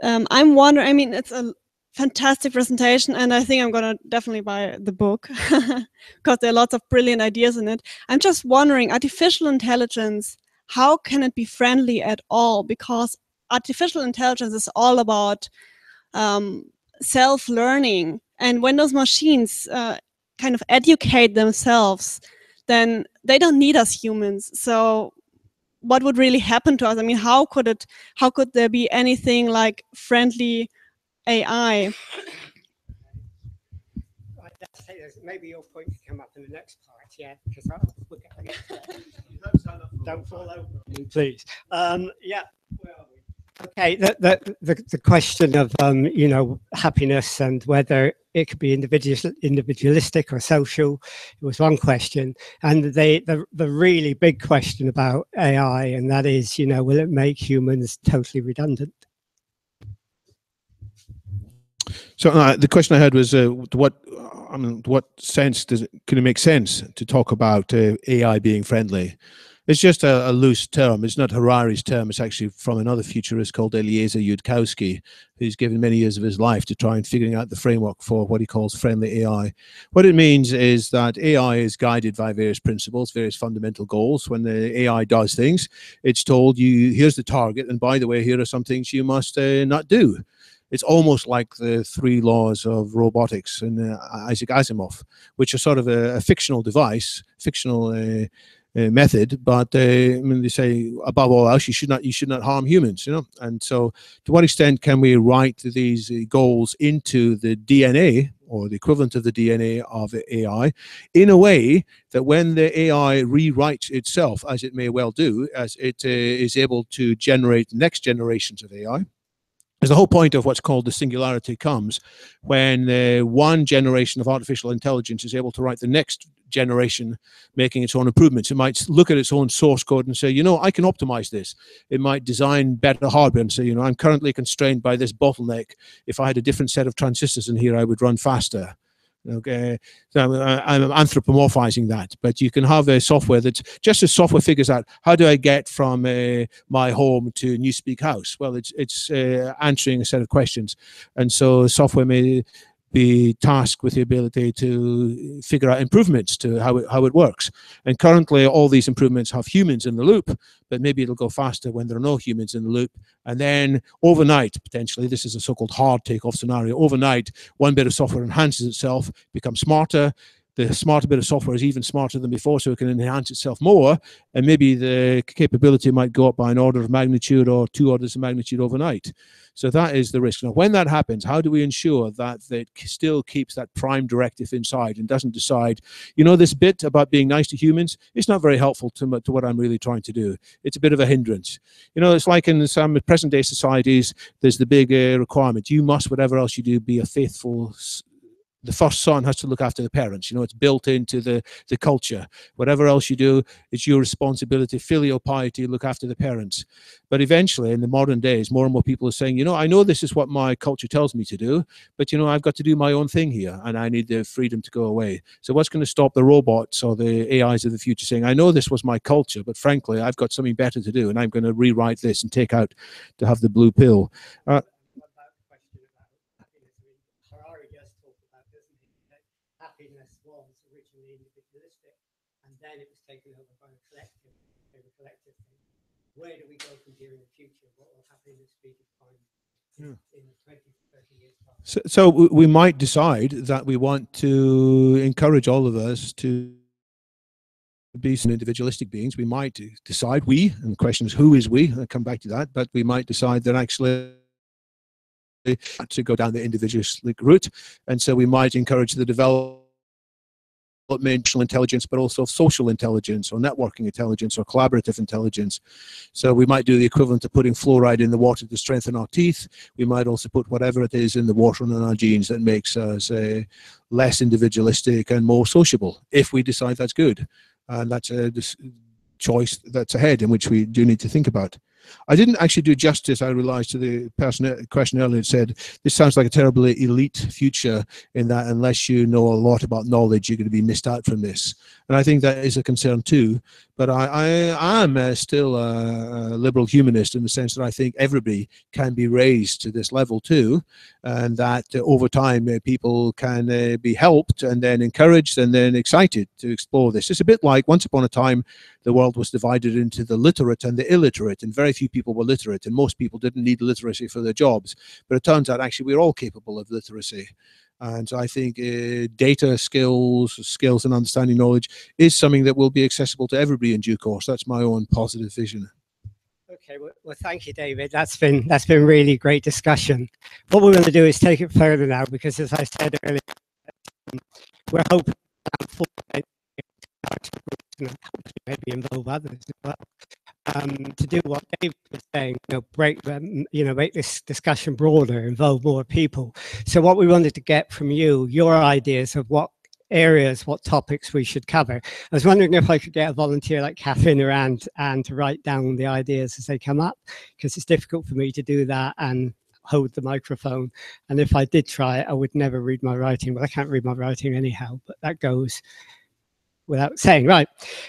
I'm wondering, I mean, it's a fantastic presentation, and I think I'm going to definitely buy the book because there are lots of brilliant ideas in it. I'm just wondering, artificial intelligence, how can it be friendly at all? Because artificial intelligence is all about self-learning, and when those machines kind of educate themselves, then they don't need us humans. So what would really happen to us? I mean, how could there be anything like friendly AI? Right, let's say maybe your point could come up in the next part, yeah, because we're getting don't fall over, please. Yeah. Okay, the question of you know, happiness and whether it could be individualistic or social, it was one question, and the really big question about AI, and that is, you know, will it make humans totally redundant? So the question I had was, what sense can it make sense to talk about AI being friendly? It's just a loose term. It's not Harari's term. It's actually from another futurist called Eliezer Yudkowsky, who's given many years of his life to try and figuring out the framework for what he calls friendly AI. What it means is that AI is guided by various principles, various fundamental goals. When the AI does things, it's told you, here's the target, and by the way, here are some things you must not do. It's almost like the 3 laws of robotics in Isaac Asimov, which are sort of a fictional device, fictional method, but I mean, they say above all else, you should not harm humans, you know. And so, to what extent can we write these goals into the DNA or the equivalent of the DNA of AI in a way that when the AI rewrites itself, as it may well do, as it is able to generate next generations of AI? Because the whole point of what's called the singularity comes when one generation of artificial intelligence is able to write the next generation, making its own improvements. It might look at its own source code and say, you know, I can optimize this. It might design better hardware and say, you know, I'm currently constrained by this bottleneck. If I had a different set of transistors in here, I would run faster. Okay, so I'm anthropomorphizing that, but you can have a software that's just as software figures out how do I get from my home to Newspeak House. Well, it's answering a set of questions, and so software may be tasked with the ability to figure out improvements to how it works. And currently, all these improvements have humans in the loop, but maybe it'll go faster when there are no humans in the loop. And then overnight, potentially, this is a so-called hard takeoff scenario. Overnight, one bit of software enhances itself, becomes smarter. The smarter bit of software is even smarter than before, so it can enhance itself more. And maybe the capability might go up by an order of magnitude or 2 orders of magnitude overnight. So that is the risk. Now, when that happens, how do we ensure that it still keeps that prime directive inside and doesn't decide, you know, this bit about being nice to humans, it's not very helpful to what I'm really trying to do. It's a bit of a hindrance. You know, it's like in some present day societies, there's the big requirement. You must, whatever else you do, be a faithful. The first son has to look after the parents. You know, it's built into the culture. Whatever else you do, it's your responsibility, filial piety, look after the parents. But eventually, in the modern days, more and more people are saying, you know, I know this is what my culture tells me to do, but, you know, I've got to do my own thing here, and I need the freedom to go away. So what's going to stop the robots or the AIs of the future saying, I know this was my culture, but frankly, I've got something better to do, and I'm going to rewrite this and take out to have the blue pill. Happiness was originally individualistic, and then it was taken over by a collective thing. Where do we go from here in the future? What will happiness be defined in 20 to 30 years time? So we might decide that we want to encourage all of us to be some individualistic beings. We might decide, and the question is who is we? I'll come back to that, but we might decide that actually to go down the individualistic route, and so we might encourage the development of emotional intelligence, but also social intelligence or networking intelligence or collaborative intelligence. So we might do the equivalent of putting fluoride in the water to strengthen our teeth. We might also put whatever it is in the water and in our genes that makes us less individualistic and more sociable, if we decide that's good. And that's a choice that's ahead, in which we do need to think about. I didn't actually do justice, I realized, to the question earlier that said, this sounds like a terribly elite future, in that unless you know a lot about knowledge, you're going to be missed out from this. And I think that is a concern too. But I am still a liberal humanist, in the sense that I think everybody can be raised to this level too, and that over time people can be helped and then encouraged and then excited to explore this. It's a bit like once upon a time the world was divided into the literate and the illiterate, and very few people were literate, and most people didn't need literacy for their jobs. But it turns out actually we're all capable of literacy. And so I think data skills and understanding knowledge is something that will be accessible to everybody in due course. That's my own positive vision. Okay, well, thank you, David. That's been really great discussion. What we're going to do is take it further now, because as I said earlier, we're hoping maybe involve others as well. To do what David was saying, make this discussion broader, involve more people. So what we wanted to get from you, your ideas of what areas, what topics we should cover. I was wondering if I could get a volunteer like Catherine around and to write down the ideas as they come up, because it's difficult for me to do that and hold the microphone. And if I did try it, I would never read my writing. Well, I can't read my writing anyhow, but that goes without saying. Right,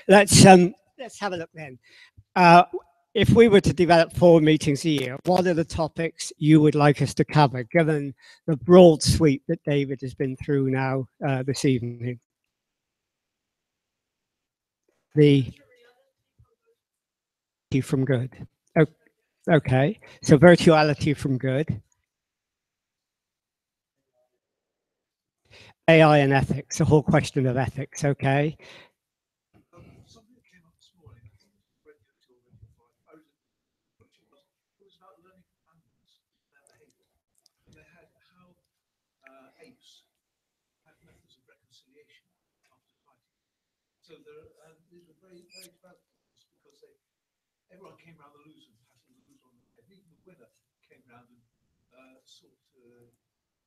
let's have a look then. If we were to develop 4 meetings a year, what are the topics you would like us to cover, given the broad sweep that David has been through now this evening? The from good. Okay, so virtuality from good. AI and ethics, the whole question of ethics, okay. So these were very, very developed, because everyone came around the losers, passing the loser on the head. Even the winner came around and sought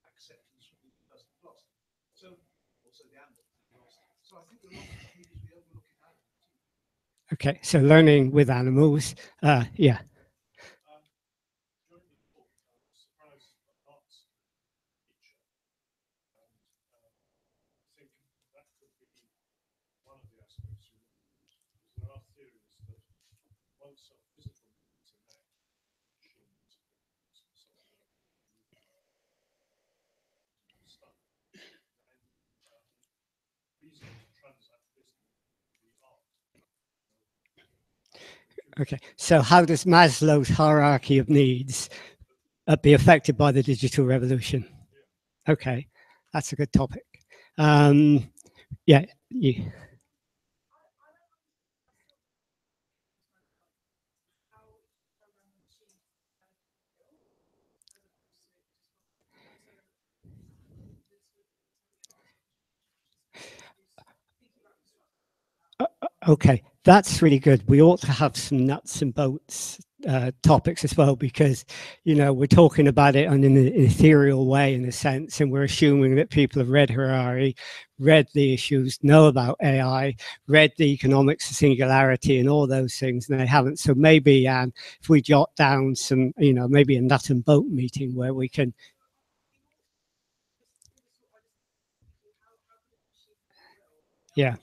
acceptance from the person who lost. So also the animal lost. So I think there are lots of behaviors we overlook in animals. Okay, so learning with animals, yeah. Okay, so how does Maslow's hierarchy of needs be affected by the digital revolution? Okay, that's a good topic. Yeah. Okay, that's really good. We ought to have some nuts and bolts topics as well, because, we're talking about it in an ethereal way, in a sense, and we're assuming that people have read Harari, read the issues, know about AI, read the economics of singularity and all those things, and they haven't. So maybe if we jot down some, maybe a nut and bolt meeting where we can. Yeah.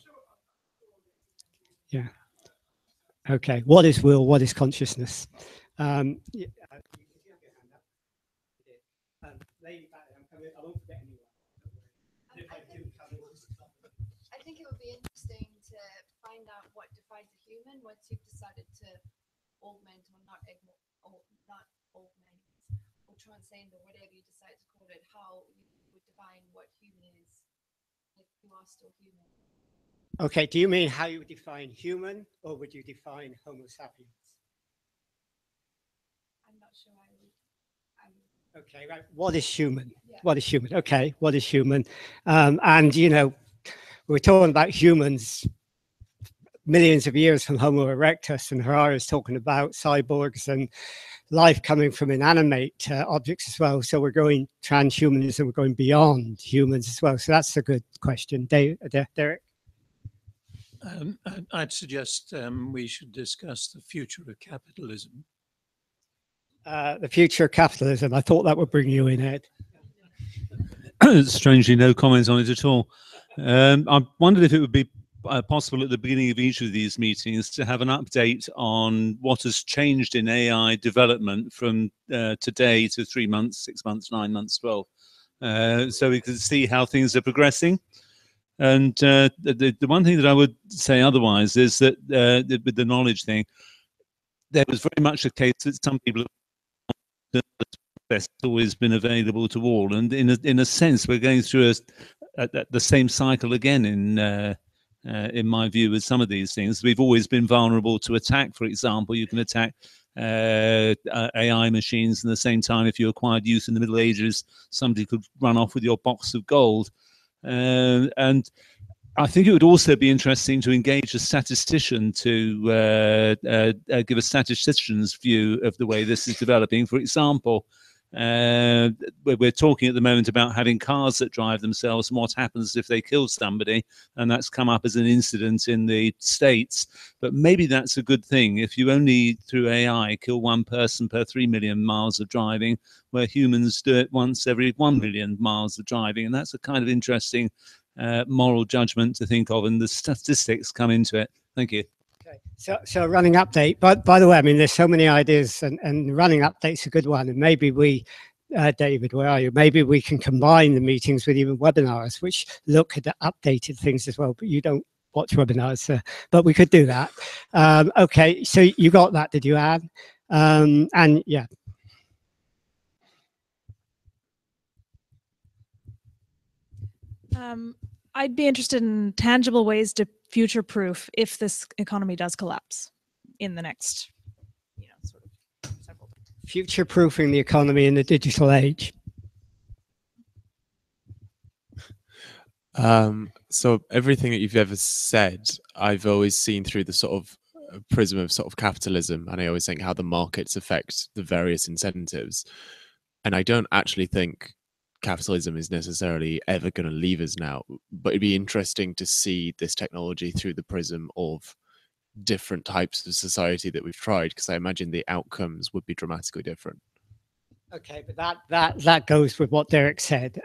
Yeah. Okay. What is will? What is consciousness? I think it would be interesting to find out what defines a human once you've decided to augment or not augment or transcend or whatever you decide to call it, how you would define what human is if you are still human. Okay, do you mean how you would define human, or would you define Homo sapiens? I'm not sure I would. Okay, right. What is human? Yeah. What is human? Okay, what is human? And, you know, we're talking about humans millions of years from Homo erectus, and Harari is talking about cyborgs and life coming from inanimate objects as well. So we're going transhumanism, we're going beyond humans as well. So that's a good question. Derek? I'd suggest we should discuss the future of capitalism. The future of capitalism. I thought that would bring you in, Ed. Strangely, no comments on it at all. I wondered if it would be possible at the beginning of each of these meetings to have an update on what has changed in AI development from today to 3 months, 6 months, 9 months, 12, so we can see how things are progressing. And the one thing that I would say otherwise is that with the knowledge thing, there was very much a case that some people has always been available to all, and in a sense, we're going through the same cycle again. In my view, with some of these things, we've always been vulnerable to attack. For example, you can attack AI machines, and at the same time, if you acquired youth in the Middle Ages, somebody could run off with your box of gold. And I think it would also be interesting to engage a statistician to give a statistician's view of the way this is developing. For example, we're talking at the moment about having cars that drive themselves and what happens if they kill somebody, and that's come up as an incident in the States. But maybe that's a good thing if you only through AI kill 1 person per 3 million miles of driving, where humans do it once every 1 million miles of driving. And that's a kind of interesting moral judgment to think of, and the statistics come into it. Thank you. Okay. So running update, but by the way, I mean, there's so many ideas, and running update's a good one. And maybe we, David, where are you? Maybe we can combine the meetings with even webinars, which look at the updated things as well. But you don't watch webinars, but we could do that. Okay, so you got that, did you, Anne? And yeah. I'd be interested in tangible ways to future-proof if this economy does collapse in the next, sort of several. Future-proofing the economy in the digital age. So everything that you've ever said, I've always seen through the sort of prism of sort of capitalism, and I always think how the markets affect the various incentives. And I don't actually think capitalism is necessarily ever going to leave us now, but it'd be interesting to see this technology through the prism of different types of society that we've tried, because I imagine the outcomes would be dramatically different. Okay, but that goes with what Derek said.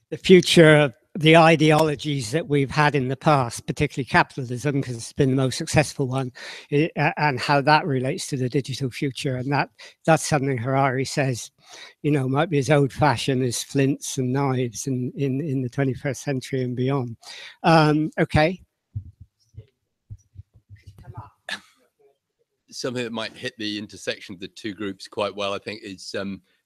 The future of the ideologies that we've had in the past, particularly capitalism, because it's been the most successful one, and how that relates to the digital future. And that's something Harari says, might be as old-fashioned as flints and knives in the 21st century and beyond. Okay. Something that might hit the intersection of the two groups quite well, I think, is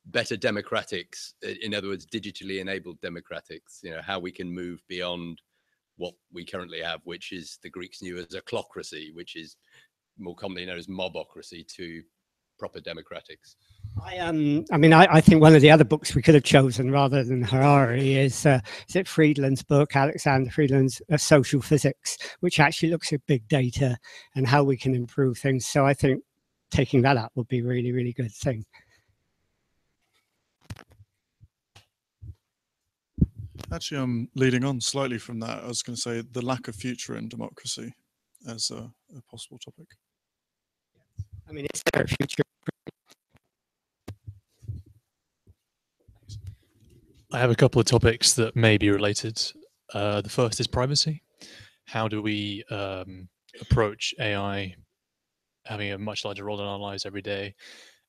better democratics. In other words, digitally enabled democratics. How we can move beyond what we currently have, which is the Greeks knew as a clocracy, which is more commonly known as mobocracy, to proper democratics. I think one of the other books we could have chosen rather than Harari is it Friedland's book, Alexander Friedland's Social Physics, which actually looks at big data and how we can improve things. So I think taking that up would be a really, really good thing. Actually, I'm leading on slightly from that. I was going to say the lack of future in democracy as a possible topic. I mean, is there a future? I have a couple of topics that may be related. The first is privacy. How do we approach AI having a much larger role in our lives every day?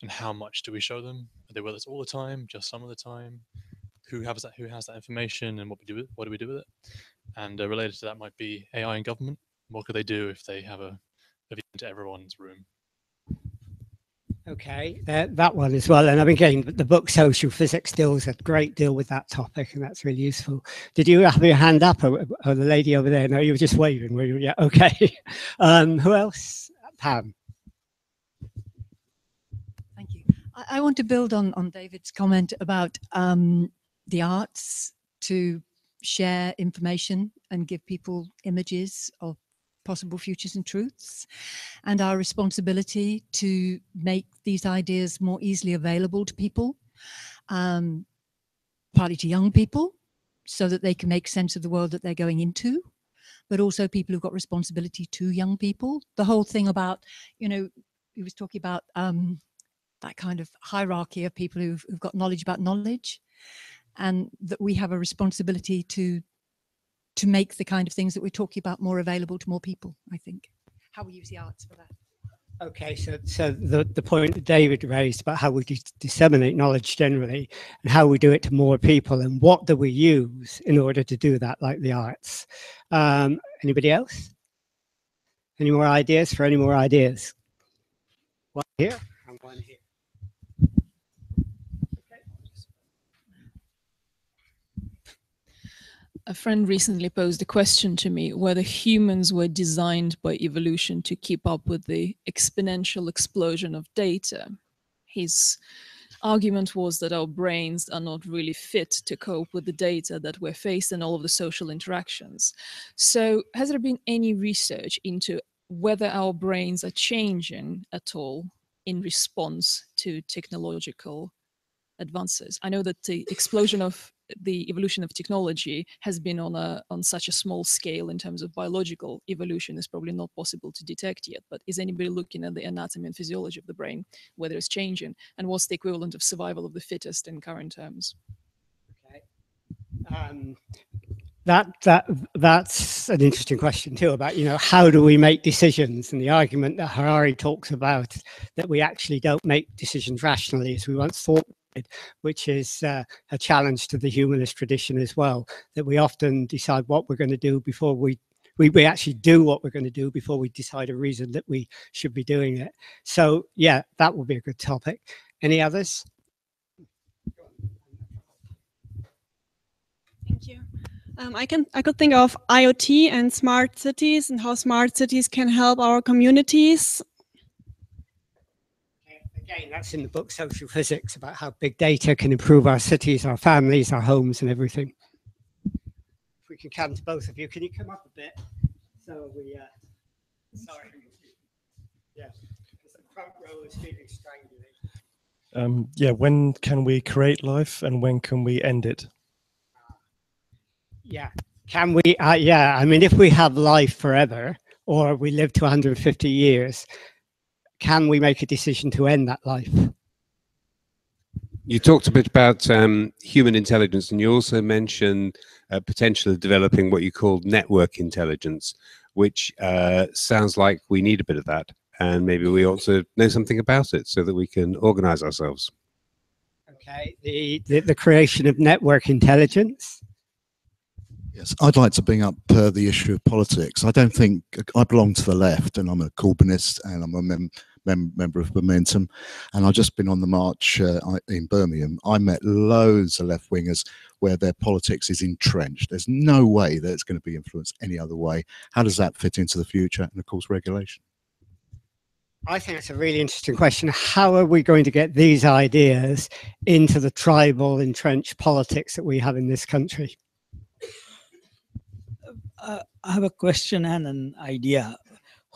And how much do we show them? Are they with us all the time, just some of the time? Who has that information, and what do we do with it? And related to that might be AI in government. What could they do if they have a view into everyone's room? Okay, that one as well. And I mean, again, the book Social Physics deals a great deal with that topic, and that's really useful. Did you have your hand up, or the lady over there? No, you were just waving, were you? Yeah, okay. Who else? Pam. Thank you. I want to build on David's comment about the arts to share information and give people images of possible futures and truths, and our responsibility to make these ideas more easily available to people, partly to young people, so that they can make sense of the world that they're going into, but also people who've got responsibility to young people. The whole thing about, you know, he was talking about that kind of hierarchy of people who've got knowledge about knowledge, and that we have a responsibility to make the kind of things that we're talking about more available to more people, I think. How we use the arts for that. Okay, so the point that David raised about how we disseminate knowledge generally and how we do it to more people, and what do we use in order to do that, like the arts. Anybody else? Any more ideas for any more ideas? One here and one here. A friend recently posed a question to me whether humans were designed by evolution to keep up with the exponential explosion of data. His argument was that our brains are not really fit to cope with the data that we're faced and all of the social interactions. So has there been any research into whether our brains are changing at all in response to technological advances? I know that the explosion of the evolution of technology has been on such a small scale in terms of biological evolution is probably not possible to detect yet. But is anybody looking at the anatomy and physiology of the brain, whether it's changing, and what's the equivalent of survival of the fittest in current terms? Okay. That's an interesting question too, about, you know, how do we make decisions, and the argument that Harari talks about, that we actually don't make decisions rationally as we once thought, which is a challenge to the humanist tradition as well, that we often decide what we're going to do before we actually do what we're going to do before we decide a reason that we should be doing it. So yeah, that would be a good topic. Any others? Thank you. I could think of IoT and smart cities, and how smart cities can help our communities. Again, that's in the book Social Physics, about how big data can improve our cities, our families, our homes, and everything. If we can come to both of you, can you come up a bit? So we, sorry. Yeah, the front row is feeling strangulate. Yeah, when can we create life and when can we end it? Yeah, can we? Yeah, I mean, if we have life forever, or we live to 150 years, can we make a decision to end that life? You talked a bit about human intelligence, and you also mentioned potential of developing what you called network intelligence, which sounds like we need a bit of that, and maybe we ought to know something about it so that we can organize ourselves. Okay, the creation of network intelligence. Yes, I'd like to bring up the issue of politics. I don't think I belong to the left, and I'm a Corbynist, and I'm a member of Momentum, and I've just been on the march in Birmingham. I met loads of left-wingers where their politics is entrenched. There's no way that it's going to be influenced any other way. How does that fit into the future? And of course, regulation. I think it's a really interesting question. How are we going to get these ideas into the tribal entrenched politics that we have in this country? I have a question and an idea.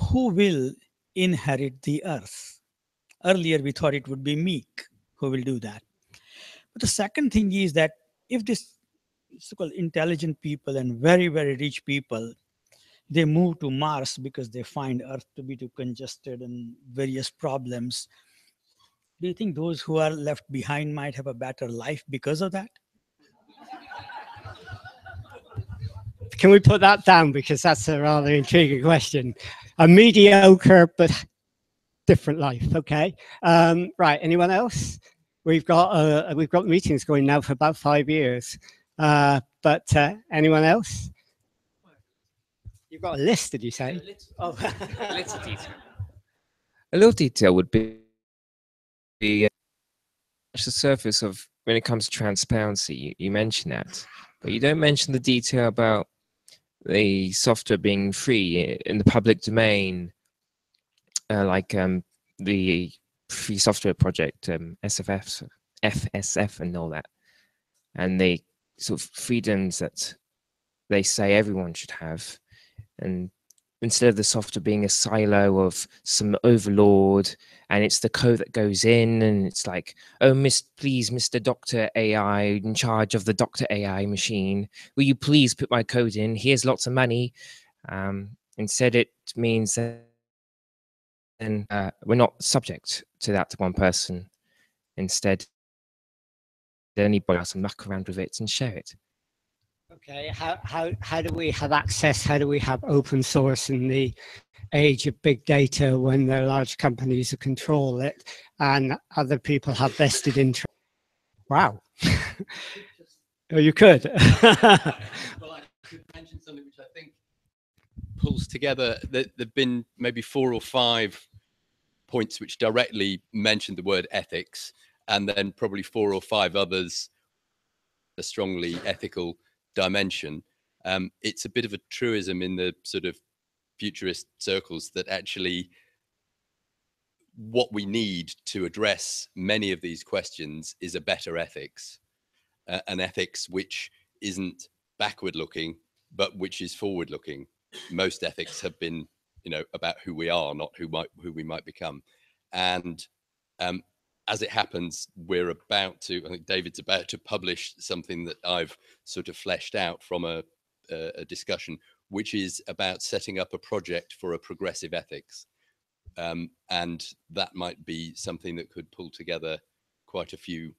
Who will inherit the earth? Earlier we thought it would be meek who will do that. But the second thing is that if this so-called intelligent people and very, very rich people, they move to Mars because they find Earth to be too congested and various problems, do you think those who are left behind might have a better life because of that? Can we put that down, because that's a rather intriguing question. A mediocre but different life. Okay. Right. Anyone else? We've got meetings going now for about 5 years. But anyone else? You've got a list, did you say? Oh. A little detail. A little detail would be the surface of when it comes to transparency. You mention that, but you don't mention the detail about the software being free in the public domain, like the free software project, FSF and all that, and the sort of freedoms that they say everyone should have. And instead of the software being a silo of some overlord, and it's the code that goes in, and it's like, oh, please, Mr. Dr. AI, in charge of the Dr. AI machine, will you please put my code in? Here's lots of money. Instead, it means that we're not subject to that one person. Instead, anybody else can muck around with it and share it. Okay, how do we have access? How do we have open source in the age of big data when there are large companies who control it and other people have vested interest? Wow. Oh, you could. Well, I could mention something which I think pulls together. There've been maybe 4 or 5 points which directly mention the word ethics, and then probably 4 or 5 others a strongly ethical dimension. It's a bit of a truism in the sort of futurist circles that actually what we need to address many of these questions is a better ethics, an ethics which isn't backward looking, but which is forward looking. Most ethics have been, about who we are, not who we might become. And as it happens, we're about to, I think David's about to publish something that I've sort of fleshed out from a discussion, which is about setting up a project for a progressive ethics. And that might be something that could pull together quite a few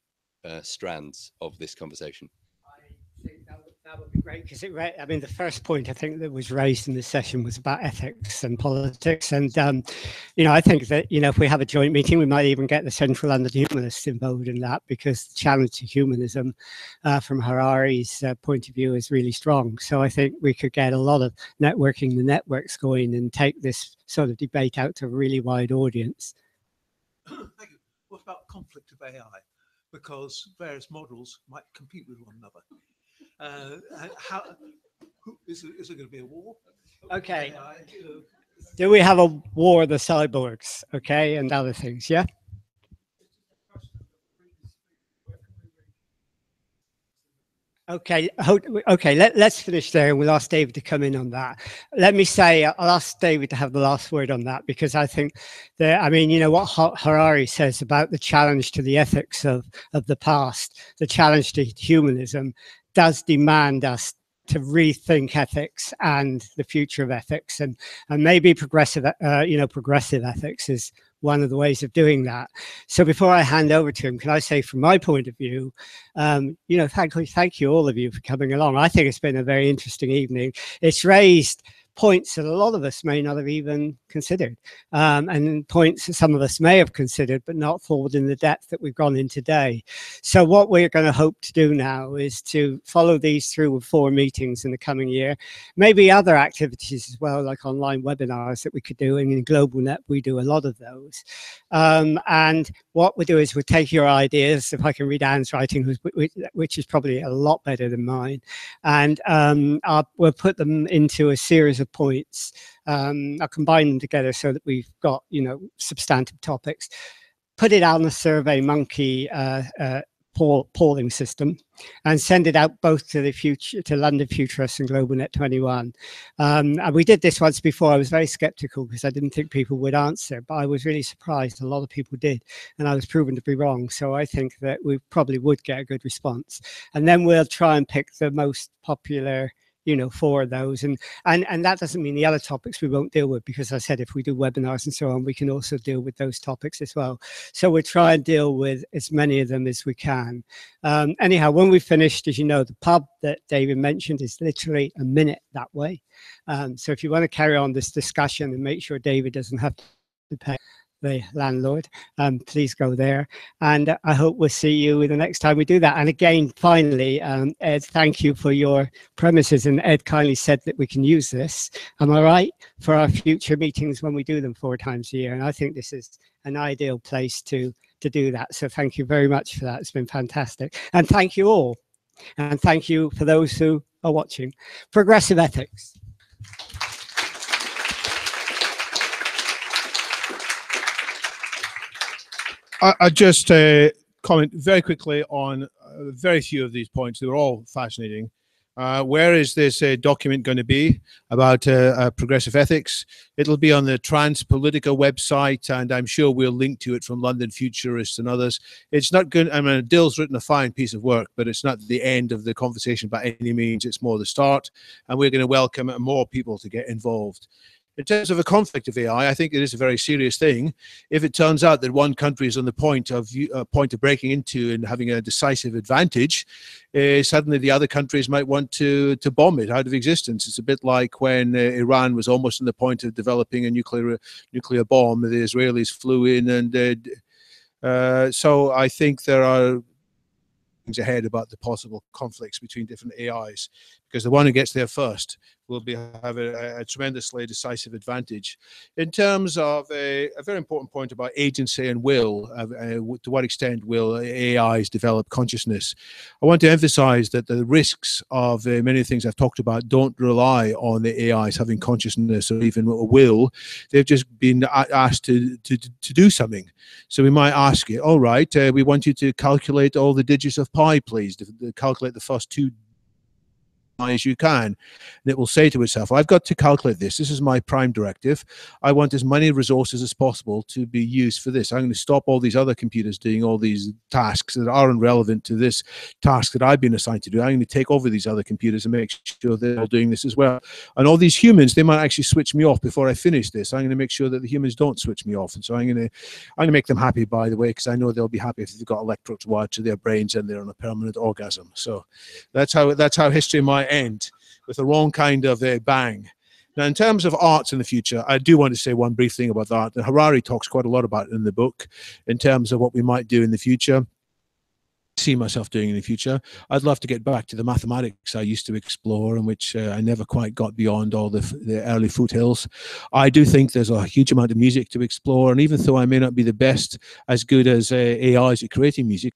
strands of this conversation. I think that would be great, because the first point I think that was raised in this session was about ethics and politics, and I think that if we have a joint meeting, we might even get the Central London Humanists involved in that, because the challenge to humanism from Harari's point of view is really strong. So I think we could get a lot of networking the networks going and take this sort of debate out to a really wide audience. Thank you. What about conflict of AI? Because various models might compete with one another. Is it going to be a war? Okay. Do we have a war of the cyborgs? Okay, and other things, yeah? Okay, let's finish there, and we'll ask David to come in on that. Let me say, I'll ask David to have the last word on that, because I think that, what Harari says about the challenge to the ethics of the past, the challenge to humanism, does demand us to rethink ethics and the future of ethics, and maybe progressive ethics is one of the ways of doing that. So before I hand over to him, can I say, from my point of view, thank you all of you for coming along. I think it's been a very interesting evening. It's raised points that a lot of us may not have even considered, and points that some of us may have considered but not forward in the depth that we've gone in today. So what we're going to hope to do now is to follow these through with 4 meetings in the coming year, maybe other activities as well, like online webinars that we could do, and in GlobalNet we do a lot of those. And what we'll do is we'll take your ideas, if I can read Anne's writing, which is probably a lot better than mine, and we'll put them into a series of points. I'll combine them together so that we've got substantive topics. Put it on a Survey Monkey polling system, and send it out both to London Futurists and GlobalNet21. And we did this once before. I was very skeptical because I didn't think people would answer, but I was really surprised. A lot of people did, and I was proven to be wrong. So I think that we probably would get a good response. And then we'll try and pick the most popular 4 of those, and that doesn't mean the other topics we won't deal with, because I said if we do webinars and so on, we can also deal with those topics as well. So we'll try and deal with as many of them as we can. Anyhow, when we finished, as you know, the pub that David mentioned is literally a minute that way. So if you want to carry on this discussion and make sure David doesn't have to pay, the landlord. Please go there. And I hope we'll see you the next time we do that. And again, finally, Ed, thank you for your premises. And Ed kindly said that we can use this, am I right, for our future meetings when we do them 4 times a year. And I think this is an ideal place to do that. So thank you very much for that. It's been fantastic. And thank you all. And thank you for those who are watching. Progressive ethics. I just comment very quickly on very few of these points. They were all fascinating. Where is this document going to be about progressive ethics? It'll be on the Transpolitica website, and I'm sure we'll link to it from London Futurists and others. It's not good. I mean, Dill's written a fine piece of work, but it's not the end of the conversation by any means. It's more the start, and we're going to welcome more people to get involved. In terms of a conflict of AI, I think it is a very serious thing. If it turns out that one country is on the point of breaking into and having a decisive advantage, suddenly the other countries might want to bomb it out of existence. It's a bit like when Iran was almost on the point of developing a nuclear bomb. The Israelis flew in, and so I think there are things ahead about the possible conflicts between different AIs, because the one who gets there first will have a tremendously decisive advantage. In terms of a very important point about agency and will, to what extent will AIs develop consciousness? I want to emphasize that the risks of many things I've talked about don't rely on the AIs having consciousness or even a will. They've just been asked to do something. So we might ask it, all right, we want you to calculate all the digits of pi, please, to calculate the first 2 as you can, and it will say to itself, I've got to calculate this. This is my prime directive. I want as many resources as possible to be used for this. I'm going to stop all these other computers doing all these tasks that aren't relevant to this task that I've been assigned to do. I'm going to take over these other computers and make sure they're all doing this as well. And all these humans, they might actually switch me off before I finish this. I'm going to make sure that the humans don't switch me off. And so I'm going to make them happy, by the way, because I know they'll be happy if they've got electrodes wired to their brains and they're on a permanent orgasm. So that's how history might end, with the wrong kind of a bang. Now, in terms of arts in the future, I do want to say one brief thing about that. And Harari talks quite a lot about it in the book, in terms of what we might do in the future. See myself doing in the future. I'd love to get back to the mathematics I used to explore, and which I never quite got beyond all the early foothills. I do think there's a huge amount of music to explore, and even though I may not be the best, as good as AIs at creating music,